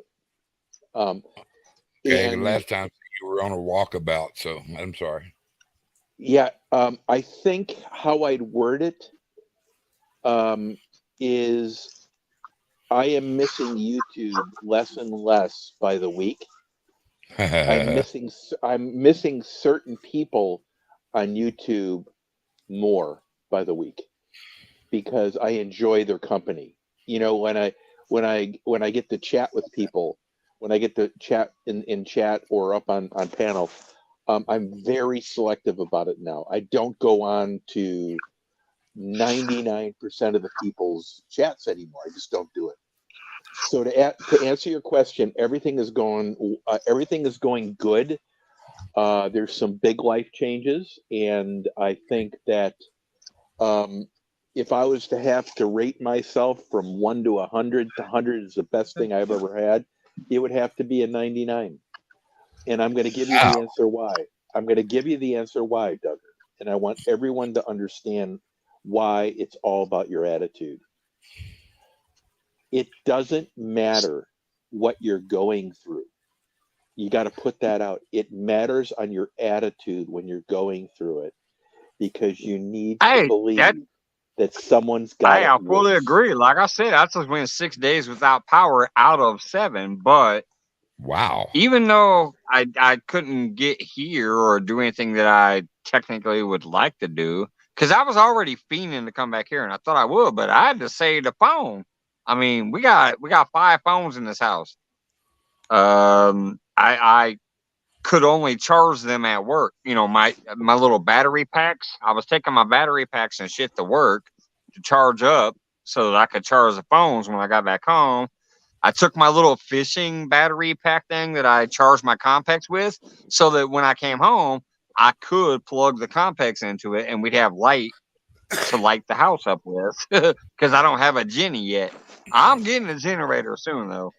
Okay, last time you were on a walkabout, so I'm sorry. Yeah, I think how I'd word it is I am missing YouTube less and less by the week. I'm missing certain people on YouTube more by the week because I enjoy their company. You know, when I get to chat with people, when I get to chat in chat or up on panel, I'm very selective about it now. I don't go on to 99% of the people's chats anymore. I just don't do it. So to answer your question, everything is going good. There's some big life changes, and I think that if I was to have to rate myself from 1 to 100, to 100 is the best thing I've ever had, it would have to be a 99. And I'm going to give you Wow. the answer why. I'm going to give you the answer why, Doug. And I want everyone to understand why it's all about your attitude. It doesn't matter what you're going through. You got to put that out. It matters on your attitude when you're going through it, because you need to Hey, believe that someone's got I it fully worse. agree. Like I said, I just went 6 days without power out of 7. But Wow. even though I couldn't get here or do anything that I technically would like to do, because I was already fiending to come back here, and I thought I would, but I had to save the phone. I mean, we got 5 phones in this house. I could only charge them at work. You know, my little battery packs. I was taking my battery packs and shit to work to charge up so that I could charge the phones when I got back home. I took my little fishing battery pack thing that I charged my Compex with, so that when I came home, I could plug the Compex into it and we'd have light to light the house up with, because I don't have a Jenny yet. I'm getting a generator soon, though.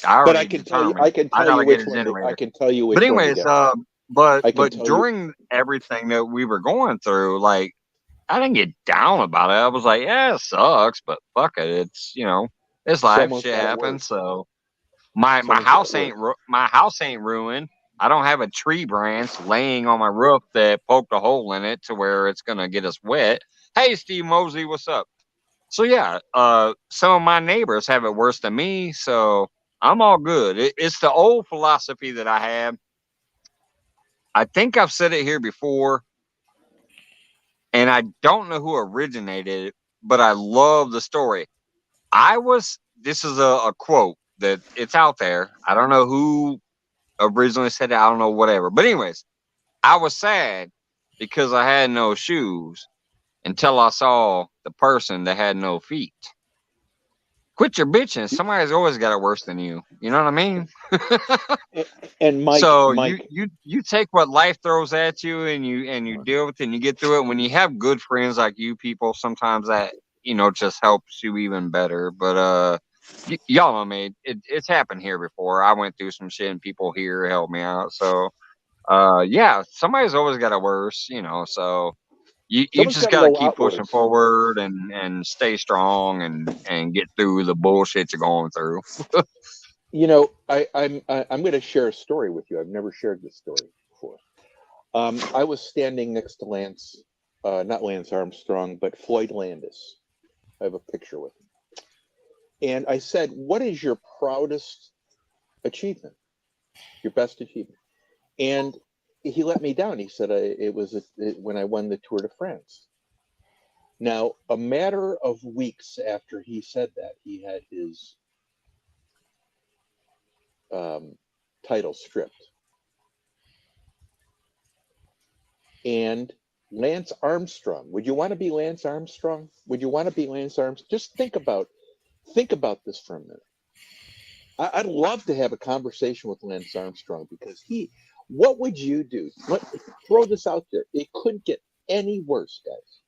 I But I already can tell you, determined I gotta get a generator. I can tell you But which one to anyways, get. but I can tell you. during everything that we were going through, like, I didn't get down about it. I was like, yeah, it sucks, but fuck it. It's, it's life. Someone's Shit got it happens. worse. So my Someone's got house it worse. ain't ruined. I don't have a tree branch laying on my roof that poked a hole in it to where it's gonna get us wet. Hey, Steve Mosey, what's up? So yeah, some of my neighbors have it worse than me, so I'm all good. It's the old philosophy that I have. I think I've said it here before, and I don't know who originated it, but I love the story. This is a quote that it's out there. I don't know who originally said it. I don't know, whatever. But anyways, I was sad because I had no shoes until I saw the person that had no feet. Quit your bitching. Somebody's always got it worse than you. You know what I mean? And So Mike, you take what life throws at you, and you deal with it and you get through it. When you have good friends like you people, sometimes that just helps you even better. But y'all know me. It's happened here before. I went through some shit and people here helped me out. So yeah, somebody's always got it worse. So you someone's just got it got a to keep lot pushing worse. forward and stay strong and get through the bullshit you're going through. I'm going to share a story with you. I've never shared this story before. I was standing next to not Lance Armstrong, but Floyd Landis. I have a picture with him. And I said, "What is your proudest achievement? Your best achievement?" And he let me down. He said, "It was when I won the Tour de France." Now, a matter of weeks after he said that, he had his title stripped. And Lance Armstrong, would you want to be Lance Armstrong? Would you want to be Lance Armstrong? Just think about this for a minute. I'd love to have a conversation with Lance Armstrong, because what would you do? Throw this out there. It couldn't get any worse, guys.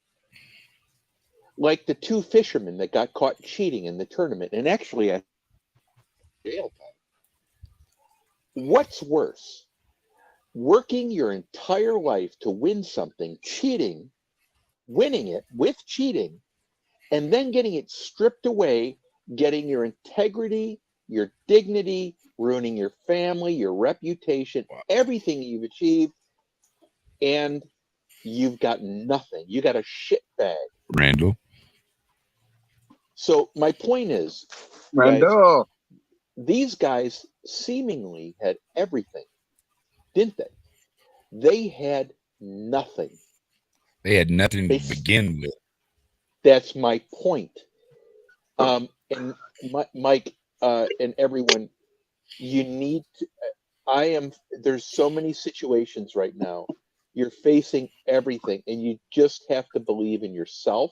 Like the 2 fishermen that got caught cheating in the tournament and actually at jail time. What's worse? Working your entire life to win something, cheating, winning it with cheating, and then getting it stripped away, getting your integrity, your dignity, ruining your family, your reputation, everything you've achieved, and you've got nothing. You got a shit bag. Randall. So my point is, guys, these guys seemingly had everything, didn't they? They had nothing. They had nothing to begin with. That's my point. And Mike and everyone, you need to, there's so many situations right now. You're facing everything, and you just have to believe in yourself.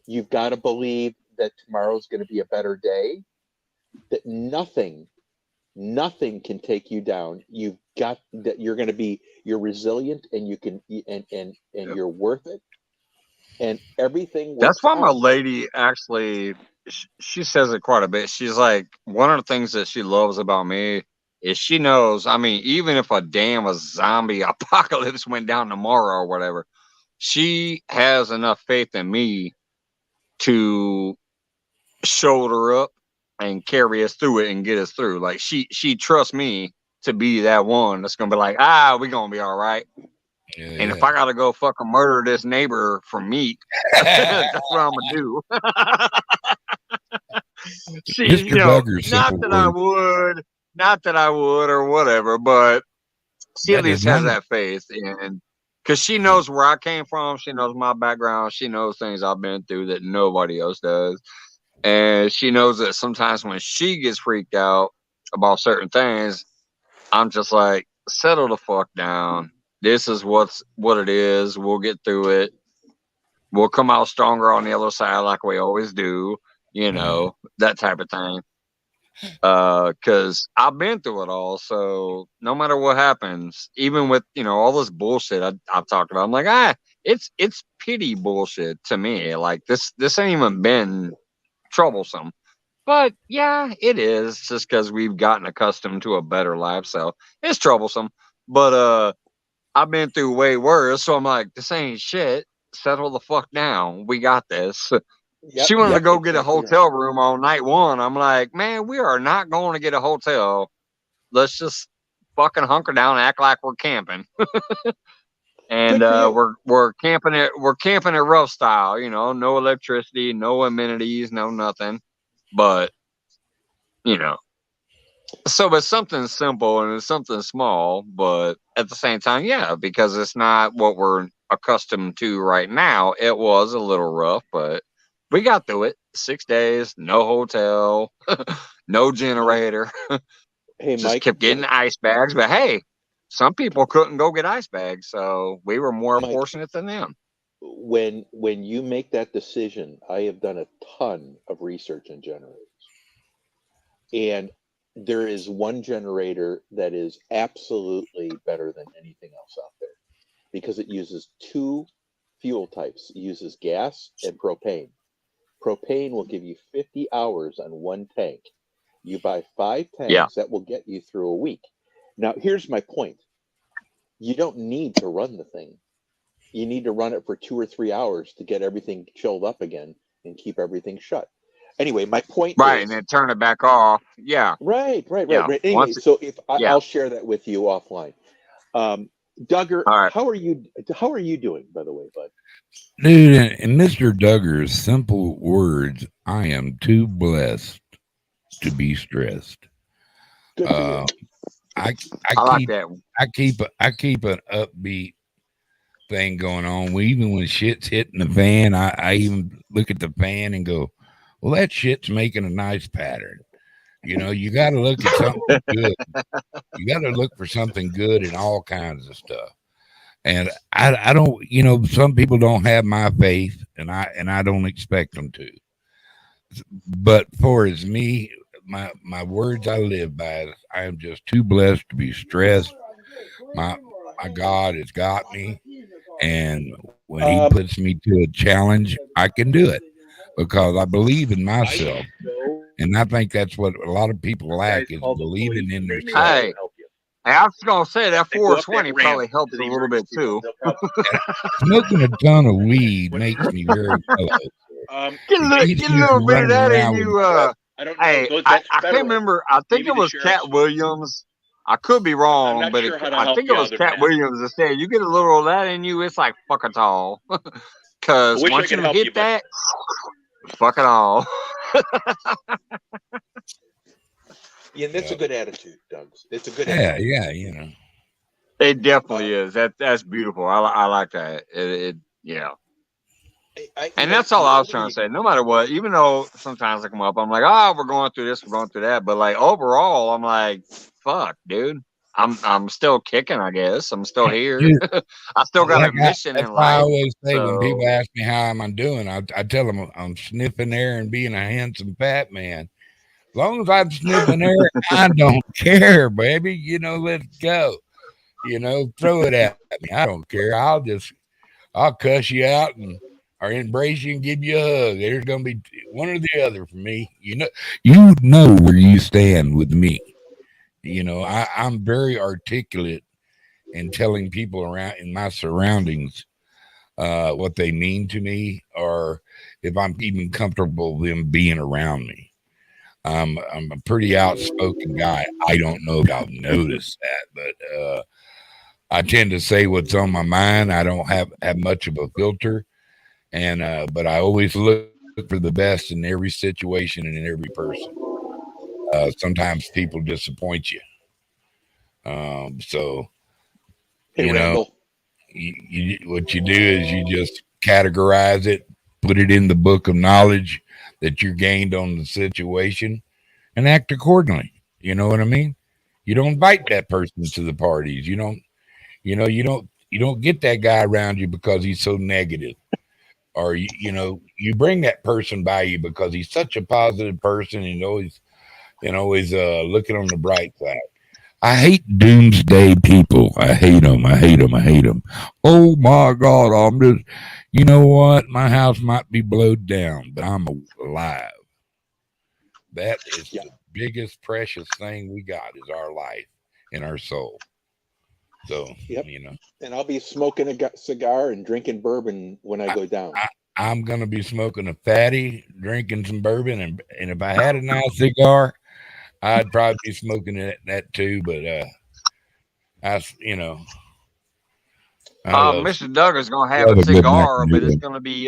You've got to believe that tomorrow's going to be a better day, that nothing Nothing can take you down. You've got that. You're resilient, and you can, and you're worth it. And everything That's works why my out. lady actually, she says it quite a bit. She's like, one of the things that she loves about me is she knows, I mean, even if a zombie apocalypse went down tomorrow or whatever, she has enough faith in me to shoulder up and carry us through it and get us through. Like she trusts me to be that one that's gonna be like, we're gonna be all right. Yeah, And if I gotta go fucking murder this neighbor for meat, that's what I'm gonna do. She, Mr. Duggar's not simple that I word. would, not that I would or whatever, but she at That is least has one. that faith, and because she knows where I came from, she knows my background, she knows things I've been through that nobody else does, and she knows that sometimes when she gets freaked out about certain things, I'm just like, settle the fuck down. This is what it is. We'll get through it. We'll come out stronger on the other side like we always do, that type of thing. Because I've been through it all. So no matter what happens, even with all this bullshit I've talked about, I'm like, it's pity bullshit to me. Like this ain't even been troublesome. But yeah, it is just because we've gotten accustomed to a better life, so it's troublesome. But I've been through way worse, so I'm like, this ain't shit. Settle the fuck down. We got this. She wanted to Yep, go get a exactly right. hotel room on night one. I'm like, man, we are not going to get a hotel. Let's just fucking hunker down and act like we're camping. And Good for you. we're camping it rough style, no electricity, no amenities, no nothing. But you know, so it's something simple and it's something small, but at the same time, yeah, because it's not what we're accustomed to right now. It was a little rough, but we got through it. 6 days, no hotel, no Mike, generator. hey Just Mike, kept getting ice bags. But hey, some people couldn't go get ice bags, so we were more Mike, fortunate than them. when you make that decision, I have done a ton of research on generators, and there is one generator that is absolutely better than anything else out there because it uses two fuel types. It uses gas and propane. Propane will give you 50 hours on one tank. You buy 5 Yeah, tanks, that will get you through a week. Now, here's my point. You don't need to run the thing. You need to run it for 2 or 3 hours to get everything chilled up again and keep everything shut. Anyway, my point right, and is, then turn it back off. Yeah, right. yeah. Anyway, Once, so if yeah. I'll share that with you offline. Duggar, All right. how are you? How are you doing, by the way, bud? Dude, in Mr. Duggar's simple words, I am too blessed to be stressed. Good for you. Uh, I I I like keep that. I keep an upbeat thing going on. Even when shit's hitting the fan, I even look at the fan and go, "Well, that shit's making a nice pattern." You got to look at something good. You got to look for something good in all kinds of stuff. And I don't, some people don't have my faith, and I don't expect them to. But for as me, my words I live by, I am just too blessed to be stressed. My my God has got me, and when He Um, puts me to a challenge, I can do it because I believe in I myself, know and I think that's what a lot of people those guys lack is call the believing police, in and they may be themselves. able Hey, to help you. I was gonna say that And go up that 420 ramp probably to helps a the little bit emergency room. too. They'll probably. And smoking a ton of weed What? makes me very mellow. Get a It little, keeps get a me little from bit of running that in around with you. I don't know. Hey, That's I can't federal. remember. I think Maybe it the was sheriff's. Cat Williams. I could be I'm wrong, not but sure how to I help think it you was other than Cat that. Williams that said you get a little of that in you, it's like fucking tall. I Because wish I once could you help you, hit but that, fuck it all. yeah, that's a Yeah, good attitude, Doug. It's a good yeah, attitude. yeah. It Uh, definitely is. That's beautiful. I like that. Yeah. And that's all The I was older trying to you say. get, No matter what, even though sometimes I come up, I'm like, oh, we're going through this, we're going through that. But like overall, I'm like, fuck, dude. I'm still kicking, I guess. I'm still here. Dude, I still got a mission that's in why I life. always say when people So ask me how am I doing, I tell them I'm sniffing air and being a handsome fat man. As long as I'm sniffing air, I don't care, baby. You know, let's go. You know, throw it at me. I don't care. I'll cuss you out and or embrace you and give you a hug. There's gonna be one or the other for me. You know where you stand with me. You know, I'm very articulate in telling people around in my surroundings what they mean to me, or if I'm even comfortable with them being around me. I'm a pretty outspoken guy. I don't know if y'all noticed that, but I tend to say what's on my mind. I don't have much of a filter, and but I always look for the best in every situation and in every person. Sometimes people disappoint you, so Hey, you know Randall. what you do is you just categorize it, put it in the book of knowledge that you gained on the situation, and act accordingly. You know what I mean? You don't invite that person to the parties. You don't get that guy around you because he's so negative, or you bring that person by you because he's such a positive person and always looking on the bright side. I hate doomsday people. I hate them. I hate them. I hate them. Oh my God! You know what? My house might be blowed down, but I'm alive. That is Yeah. the biggest precious thing we got is our life and our soul. So, Yep. And I'll be smoking a cigar and drinking bourbon when I I, go down. I'm gonna be smoking a fatty, drinking some bourbon, and if I had a nice cigar, I'd probably be smoking that too. But I, you know, I Mr. Duggar's gonna have a love a good cigar, but it's macanudo. gonna be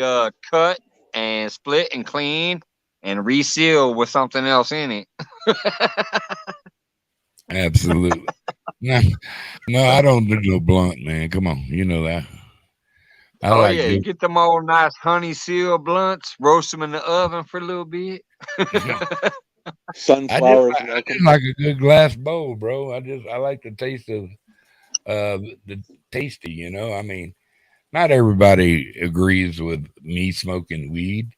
cut and split and cleaned and resealed with something else in it. Absolutely. No, no, I don't do no blunt, man. Come on, you know that. I Oh like yeah, you good. get them old nice honey seal blunts, roast them in the oven for a little bit. Sunflowers I welcome. just like a good glass bowl, bro. I like the taste of the tasty. I mean, not everybody agrees with me smoking weed.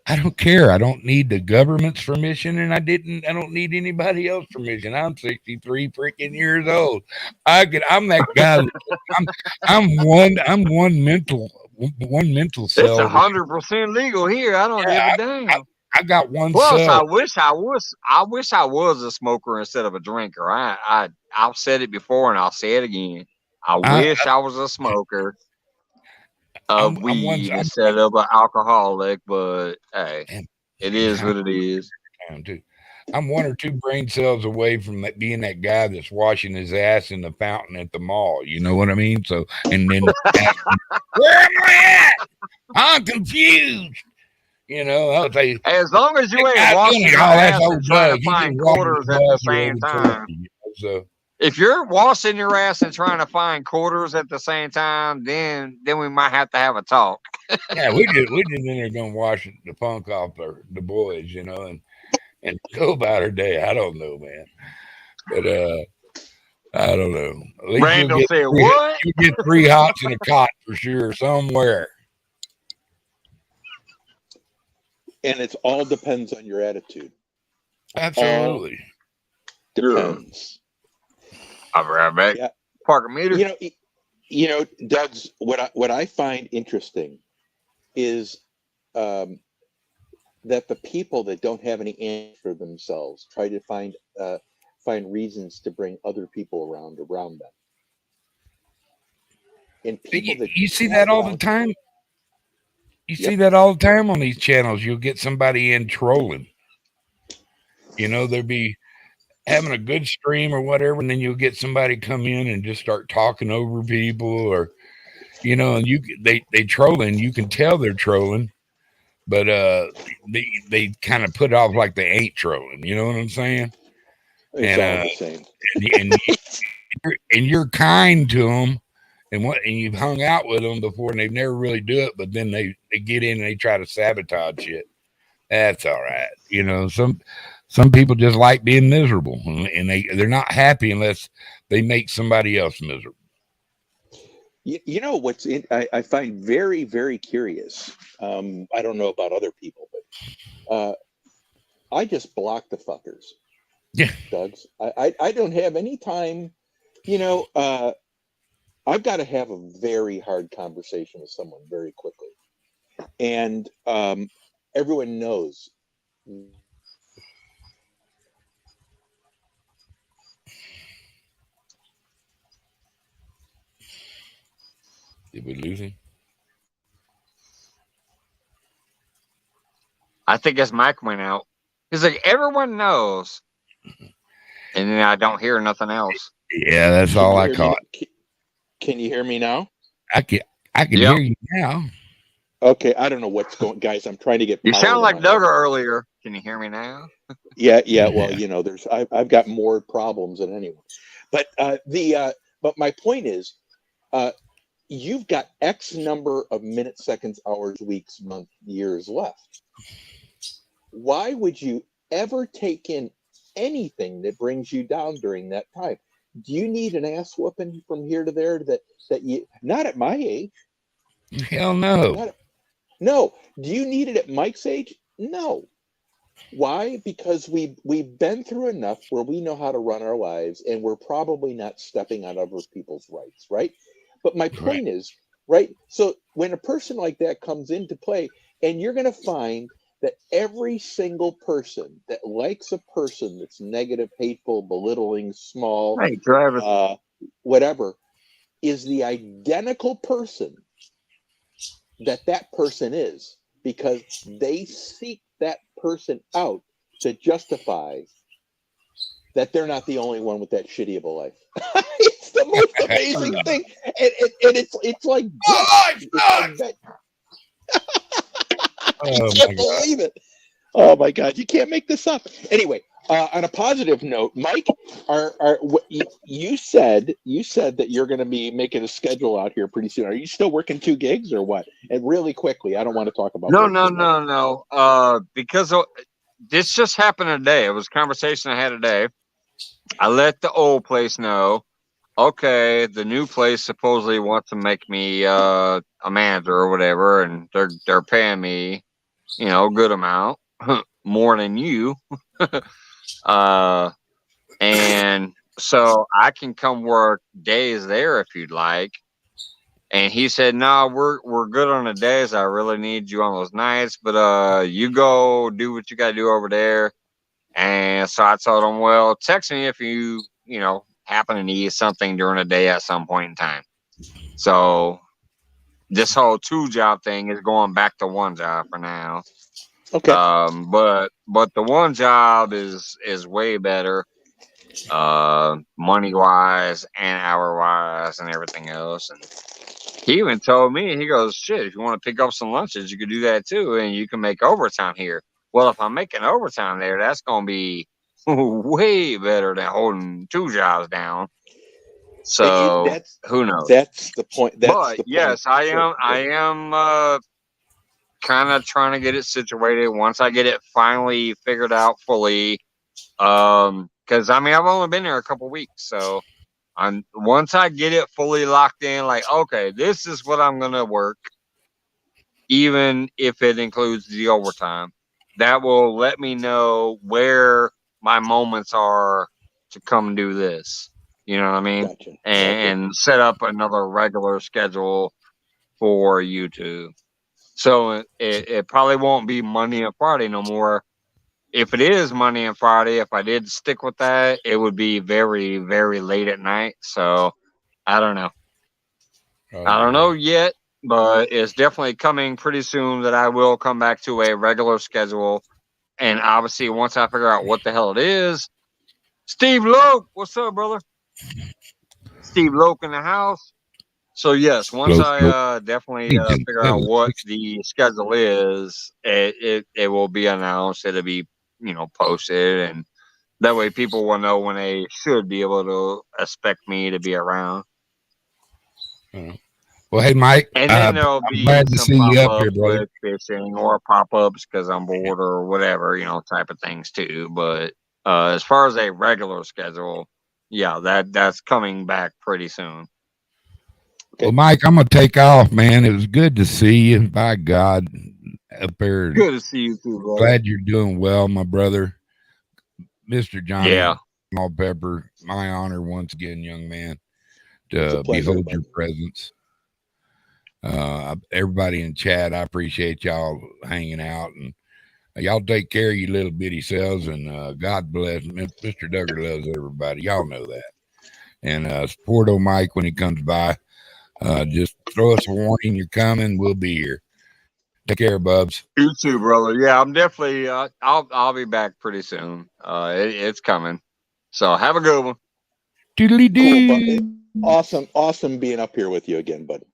I don't care. I don't need the government's permission, and I don't need anybody else's permission. I'm 63 freaking years old. I'm that guy. I'm I'm one mental It's cell. 100% legal here. I don't Yeah, give a I, damn. I got one Plus, cell. I wish I was a smoker instead of a drinker. I've said it before and I'll say it again. I I, wish I was a smoker of I'm one. weed instead of an alcoholic, but hey, Damn, it same is what it is. time too. I'm one or two brain cells away from being that guy that's washing his ass in the fountain at the mall. You know what I mean? So, and then asking, where am I at? I'm confused. I'll say, As long as you that ain't guy doing washing it. your Oh, that's ass and old trying Doug. to He just find washing quarters the at the dog here same over Turkey. time. So, If you're washing your ass and trying to find quarters at the same time, then we might have to have a talk. yeah, we just in there gonna wash the punk off the boys, and go about our day. I don't know, man, but I don't know. At least Randall said, "What?" you get three hots and a cot for sure somewhere. And it all depends on your attitude. All Absolutely. depends. I'll be right back. Yeah. Parker meter. Doug's what I find interesting is that the people that don't have any answer for themselves try to find reasons to bring other people around them. And people that You see have that all the about time. You see yep, that all the time on these channels. You'll get somebody in trolling. They'll be having a good stream or whatever, and then you'll get somebody come in and just start talking over people, or and they trolling. You can tell they're trolling, but they kind of put it off like they ain't trolling. You know what I'm saying? it's And all the same. and you're kind to them, and you've hung out with them before, and they've never really do it, but then they get in and they try to sabotage shit. That's all right. Some people just like being miserable, and they're not happy unless they make somebody else miserable. What's I find very, very curious. I don't know about other people, but I just block the fuckers. Yeah. Doug's. I don't have any time. You know, I've got to have a very hard conversation with someone very quickly. And everyone knows. Did we lose him? I think his mic went out. He's like, everyone knows. And then I don't hear nothing else. Yeah, that's Can all you I hear me- caught. Can you hear me now? I can Yep. hear you now. Okay, I don't know what's going, guys. I'm trying to get. You power sound to like my- Doug earlier. Can you hear me now? Yeah. Well, Yeah. you know, I've got more problems than anyone. But but my point is, you've got X number of minutes, seconds, hours, weeks, months, years left. Why would you ever take in anything that brings you down during that time? Do you need an ass whooping from here to there that you not at my age? Hell no. No. Do you need it at Mike's age? No. Why? Because we've been through enough where we know how to run our lives, and we're probably not stepping on other people's rights, right? But my point is, right? So when a person like that comes into play, and you're going to find that every single person that likes a person that's negative, hateful, belittling, small, Hey, Travis. whatever, is the identical person that person is, because they seek that person out to justify that they're not the only one with that shitty of a life. It's the most amazing thing, and it's like, I can't believe it. Oh my God, you can't make this up. Anyway, on a positive note, Mike, you said that you're going to be making a schedule out here pretty soon. Are you still working 2 gigs or what? And really quickly, I don't want to talk about No. Because this just happened today. It was a conversation I had today. I let the old place know. Okay, the new place supposedly wants to make me a manager or whatever, and they're paying me, a good amount, more than you. And so I can come work days there if you'd like. And he said, "No, we're good on the days. I really need you on those nights, but you go do what you got to do over there." And so I told him, "Well, text me if you happen to need something during the day at some point in time." So this whole 2 job thing is going back to 1 job for now. Okay. But the 1 job is way better, money wise and hour wise and everything else. And he even told me, he goes, "Shit, if you want to pick up some lunches, you could do that too, and you can make overtime here." Well, if I'm making overtime there, that's going to be way better than holding 2 jobs down. So who knows? That's the point. But yes, I am kind of trying to get it situated once I get it finally figured out fully. Because I've only been there a couple weeks, so once I get it fully locked in, like, okay, this is what I'm gonna work, even if it includes the overtime. That will let me know where my moments are to come do this. You know what I mean? Gotcha. And set up another regular schedule for YouTube. So it probably won't be Monday and Friday no more. If it is Monday and Friday, if I did stick with that, it would be very, very late at night. So I don't know. I don't know yet, but it's definitely coming pretty soon that I will come back to a regular schedule. And obviously, once I figure out what the hell it is, Steve Loke, what's up, brother? Steve Loke in the house. So yes, once I definitely figure out what the schedule is, it will be announced. It'll be posted, and that way people will know when they should be able to expect me to be around. Well, hey, Mike, and then there'll be glad to see you up here, brother. with fishing or pop-ups because I'm bored or whatever, type of things too. But as far as a regular schedule, yeah, that's coming back pretty soon. Well, Mike, I'm gonna take off, man. It was good to see you. By God, up there. Good to see you too, brother. Glad you're doing well, my brother, Mr. Johnny Yeah. Small Pepper. My honor once again, young man, to pleasure, behold bud. your presence. Everybody in chat, I appreciate y'all hanging out, and y'all take care of your little bitty selves, and God bless. Mr. Duggar loves everybody. Y'all know that. And support old Mike when he comes by. Just throw us a warning you're coming. We'll be here. Take care, Bubs. You too, brother. Yeah, I'm definitely. I'll be back pretty soon. It's coming. So have a good one. Doodly Cool, doo. awesome being up here with you again, buddy.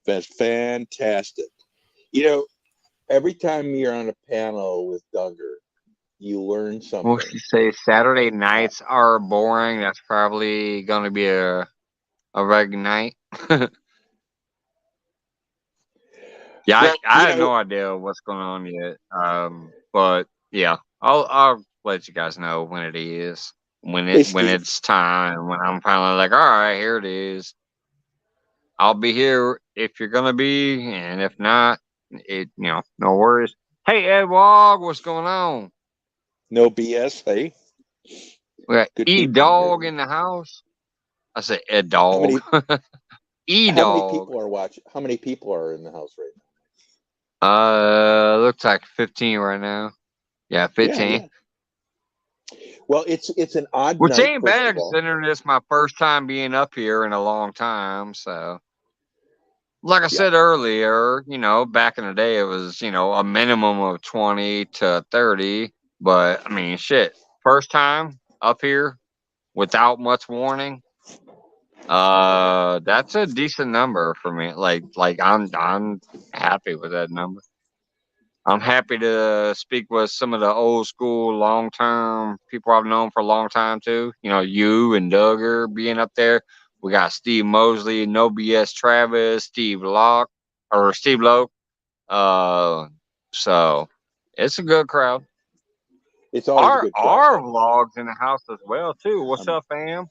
That's fantastic. You know, every time you're on a panel with Duggar, you learn something. Well, you say Saturday nights are boring. That's probably going to be a reg night. Yeah, Well, I have no idea what's going on yet. But yeah, I'll let you guys know when it is, when it's time, when I'm finally like, all right, here it is. I'll be here if you're gonna be, and if not, no worries. Hey, Ed Wog, what's going on? No BS, hey. We got Good E people Dog here. in the house. I said Ed Dog. E How many Dog. people are watching? How many people are in the house right now? Looks like 15 right now. Yeah, 15. Yeah. Well, it's an odd Which night. ain't First bad of all, considering it's my first time being up here in a long time. So, like I said earlier, back in the day, it was, a minimum of 20 to 30. But I mean, shit, first time up here without much warning. That's a decent number for me. Like I'm happy with that number. I'm happy to speak with some of the old school, long term people I've known for a long time too. You and Duggar being up there. We got Steve Mosley, No BS Travis, Steve Loke. So it's a good crowd. it's always a good crowd. Our vlogs in the house as well too. What's up, fam?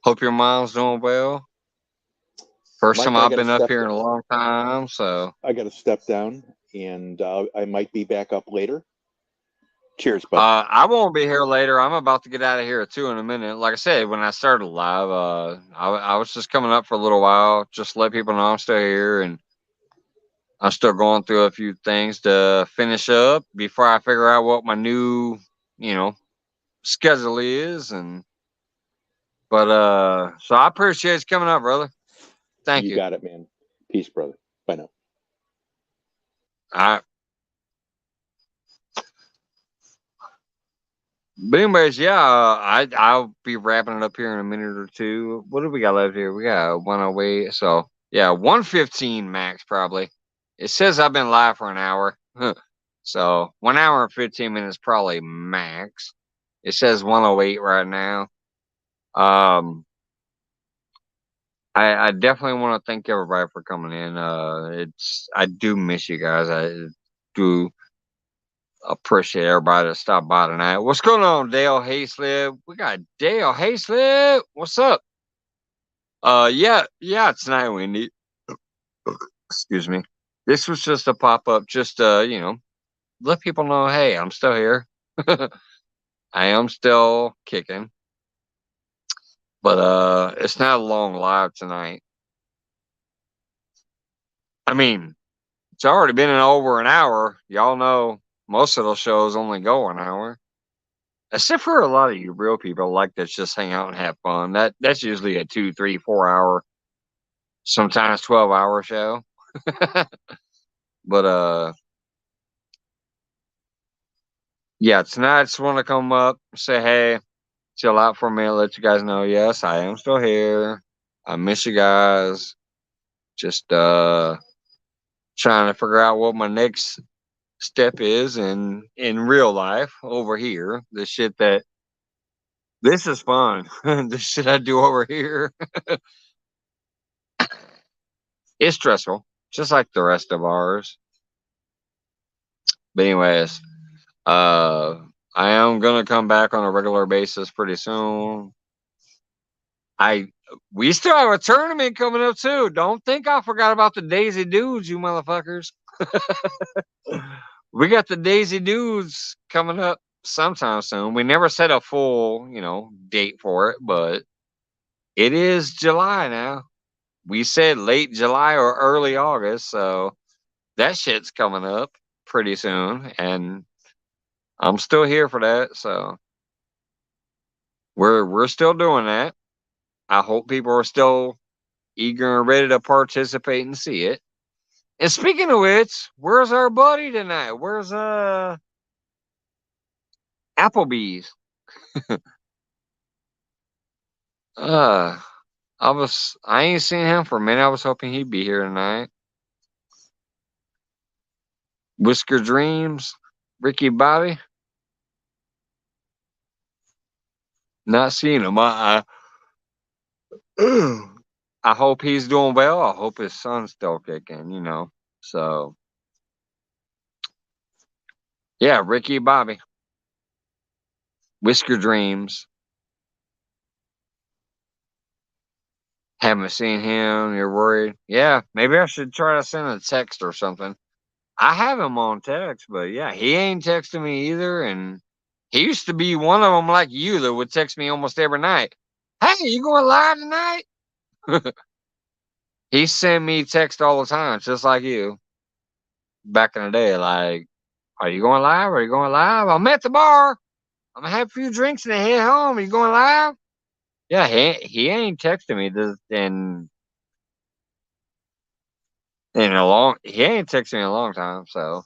Hope your mom's doing well. First Mike, time I've been up here in a long time, so I got to step down, and I might be back up later. Cheers, bud. I won't be here later. I'm about to get out of here too in a minute. Like I said, when I started live, I was just coming up for a little while, just to let people know I'm still here, and I'm still going through a few things to finish up before I figure out what my new, schedule is. But so I appreciate you coming up, brother. Thank you. You got it, man. Peace, brother. Bye now. All right. But anyways, yeah, I'll be wrapping it up here in a minute or two. What do we got left here? We got 108. So yeah, 115 max probably. It says I've been live for an hour. So 1 hour and 15 minutes probably max. It says 108 right now. I definitely want to thank everybody for coming in. I do miss you guys. I do appreciate everybody that stopped by tonight. What's going on, Dale Hayslip? We got Dale Hayslip. What's up? Yeah, tonight we need. Excuse me. This was just a pop up, just let people know, hey, I'm still here. I am still kicking, but it's not a long live tonight. I mean, it's already been over an hour. Y'all know most of those shows only go an hour. Except for a lot of you real people like to just hang out and have fun. That's usually a 2, 3, 4 hour, sometimes 12-hour show. But yeah, tonight I just want to come up, say hey, chill out for a minute, let you guys know, yes, I am still here. I miss you guys. Just trying to figure out what my next step is in real life over here. This is fun. This shit I do over here. It's stressful, just like the rest of ours. But anyways, I am gonna come back on a regular basis pretty soon. We still have a tournament coming up too. Don't think I forgot about the Daisy Dudes, you motherfuckers. We got the Daisy Dudes coming up sometime soon. We never set a full, date for it, but it is July now. We said late July or early August, so that shit's coming up pretty soon, and I'm still here for that. So we're still doing that. I hope people are still eager and ready to participate and see it. And speaking of which, where's our buddy tonight? Where's Applebee's? uh I ain't seen him for a minute. I was hoping he'd be here tonight. Whisker Dreams, Ricky Bobby. Not seeing him. I hope he's doing well. I hope his son's still kicking, So yeah, Ricky Bobby. Whisker Dreams. Haven't seen him. You're worried? Yeah, maybe I should try to send a text or something. I have him on text, but yeah, he ain't texting me either. And he used to be one of them like you that would text me almost every night. Hey, you going live tonight? He sent me text all the time, just like you. Back in the day, like, are you going live? Are you going live? I'm at the bar. I'm gonna have a few drinks and then head home. Are you going live? Yeah, he ain't texting me he ain't texted me in a long time, so.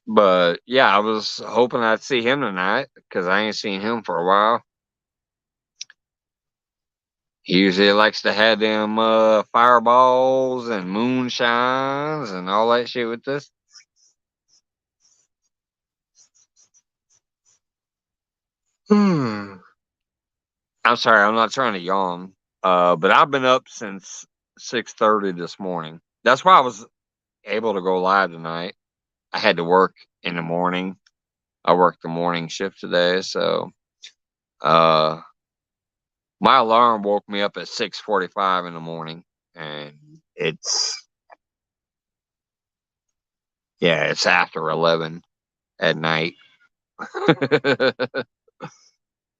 But yeah, I was hoping I'd see him tonight because I ain't seen him for a while. He usually likes to have them fireballs and moonshines and all that shit with us. I'm sorry, I'm not trying to yawn. But I've been up since 6:30 this morning. That's why I was able to go live tonight. I had to work in the morning. I worked the morning shift today, so my alarm woke me up at 6:45 in the morning, and it's after 11 at night.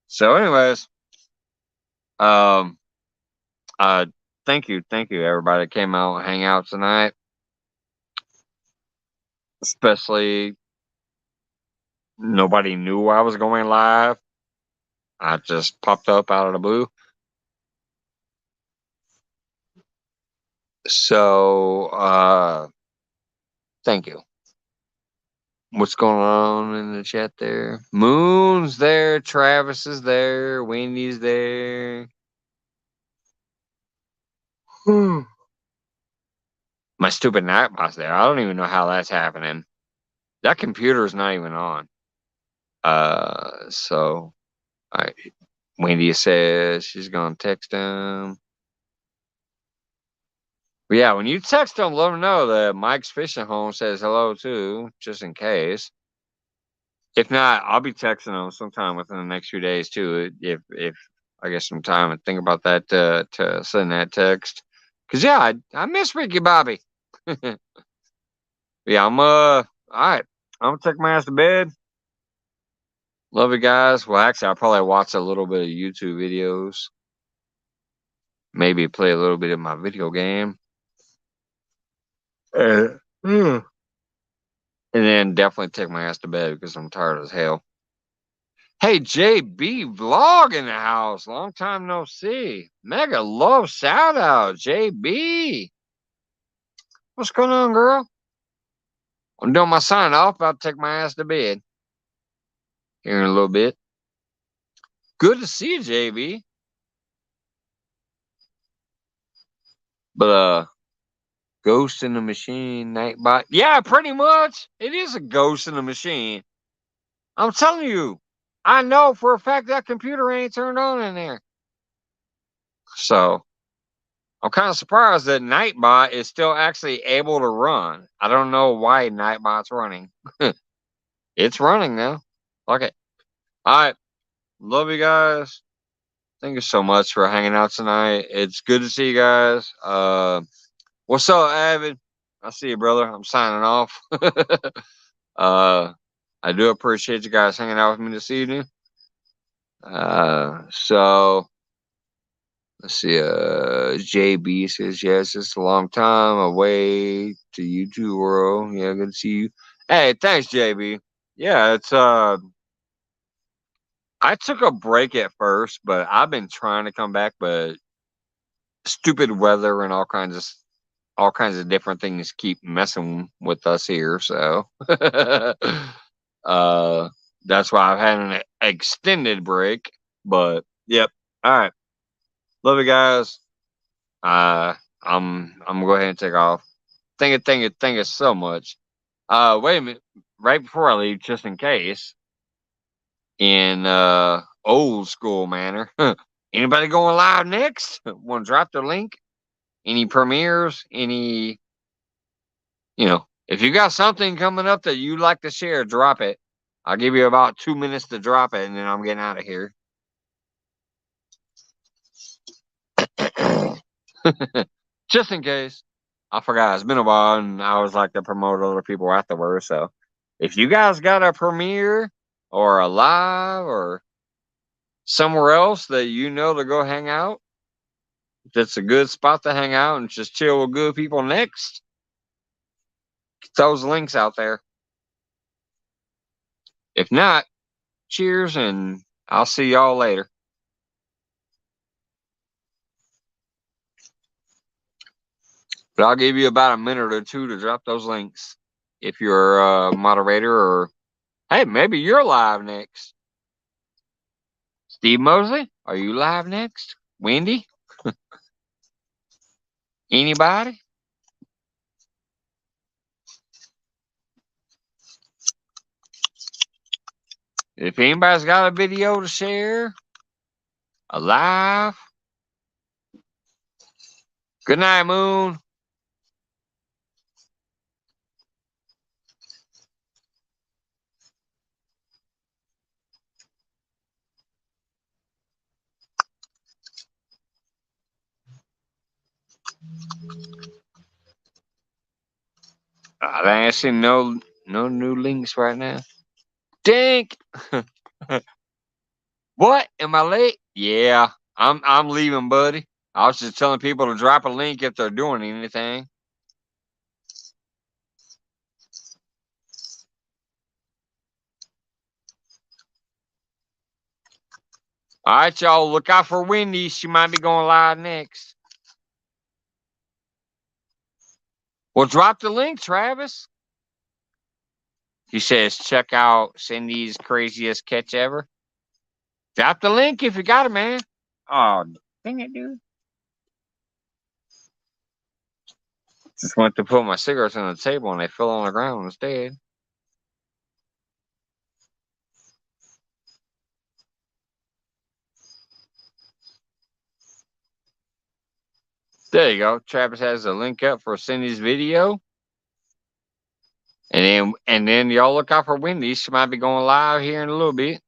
So, anyways, um, thank you, everybody that came out and hang out tonight, especially. Nobody knew I was going live. I just popped up out of the blue. So, thank you. What's going on in the chat there? Moon's there. Travis is there. Wendy's there. My stupid Nightbot's there. I don't even know how that's happening. That computer's not even on. So, Wendy says she's gonna text him. But yeah, when you text them, let them know that Mike's Fishing Home says hello too, just in case. If not, I'll be texting them sometime within the next few days too. If I get some time and think about that to send that text. Cause yeah, I miss Ricky Bobby. Yeah, all right. I'm gonna take my ass to bed. Love you guys. Well, actually, I'll probably watch a little bit of YouTube videos. Maybe play a little bit of my video game. And then definitely take my ass to bed because I'm tired as hell. Hey, JB Vlog in the house. Long time no see. Mega love shout out, JB. What's going on, girl? I'm doing my sign off. I'll take my ass to bed here in a little bit. Good to see you, JB. But Ghost in the Machine, Nightbot. Yeah, pretty much. It is a ghost in the machine. I'm telling you. I know for a fact that computer ain't turned on in there. So I'm kind of surprised that Nightbot is still actually able to run. I don't know why Nightbot's running. It's running now. Okay. All right. Love you guys. Thank you so much for hanging out tonight. It's good to see you guys. What's up, Avid? I see you, brother. I'm signing off. I do appreciate you guys hanging out with me this evening. So let's see. JB says yes. It's a long time away to you too, world. Yeah, good to see you. Hey, thanks, JB. Yeah, it's I took a break at first, but I've been trying to come back, but stupid weather and all kinds of different things keep messing with us here. So uh that's why I've had an extended break. But yep. All right. Love you guys. Uh I'm gonna go ahead and take off. Thank you so much. Wait a minute. Right before I leave, just in case, in old school manner. Anybody going live next? Want to drop their link? Any premieres? Any, if you got something coming up that you like to share, drop it. I'll give you about 2 minutes to drop it, and then I'm getting out of here. Just in case. I forgot. It's been a while, and I always like to promote other people afterwards. So if you guys got a premiere or a live or somewhere else that you know to go hang out, that's a good spot to hang out and just chill with good people next, get those links out there. If not, cheers, and I'll see y'all later. But I'll give you about a minute or two to drop those links if you're a moderator, or hey, maybe you're live next. Steve Mosley, are you live next? Wendy? Anybody? If anybody's got a video to share, a live. Good night, Moon. I ain't seen no new links right now. Dink. What? Am I late? Yeah, I'm leaving, buddy. I was just telling people to drop a link if they're doing anything. All right, y'all. Look out for Wendy. She might be going live next. Well, drop the link, Travis. He says, check out Cindy's craziest catch ever. Drop the link if you got it, man. Oh, dang it, dude. Just went to put my cigarettes on the table and they fell on the ground instead. There you go. Travis has a link up for Cindy's video. And then y'all look out for Wendy. She might be going live here in a little bit.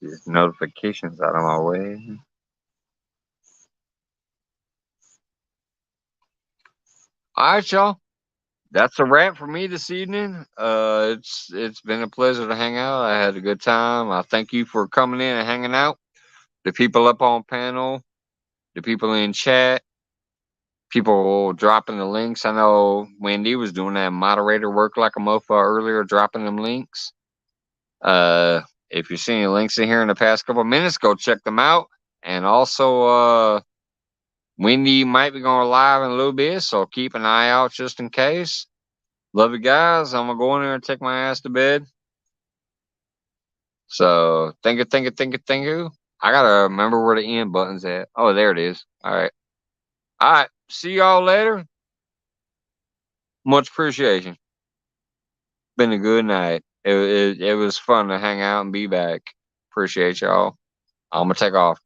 These notifications out of my way. All right, y'all. That's a wrap for me this evening. It's been a pleasure to hang out. I had a good time. I thank you for coming in and hanging out. The people up on panel, the people in chat, people dropping the links. I know Wendy was doing that moderator work like a mofo earlier, dropping them links. If you've seen any links in here in the past couple of minutes, go check them out. And also, Wendy might be going live in a little bit, so keep an eye out just in case. Love you guys. I'm gonna go in there and take my ass to bed. So thank you. I gotta remember where the end button's at. Oh, there it is. All right. All right. See y'all later. Much appreciation. Been a good night. It was fun to hang out and be back. Appreciate y'all. I'm gonna take off.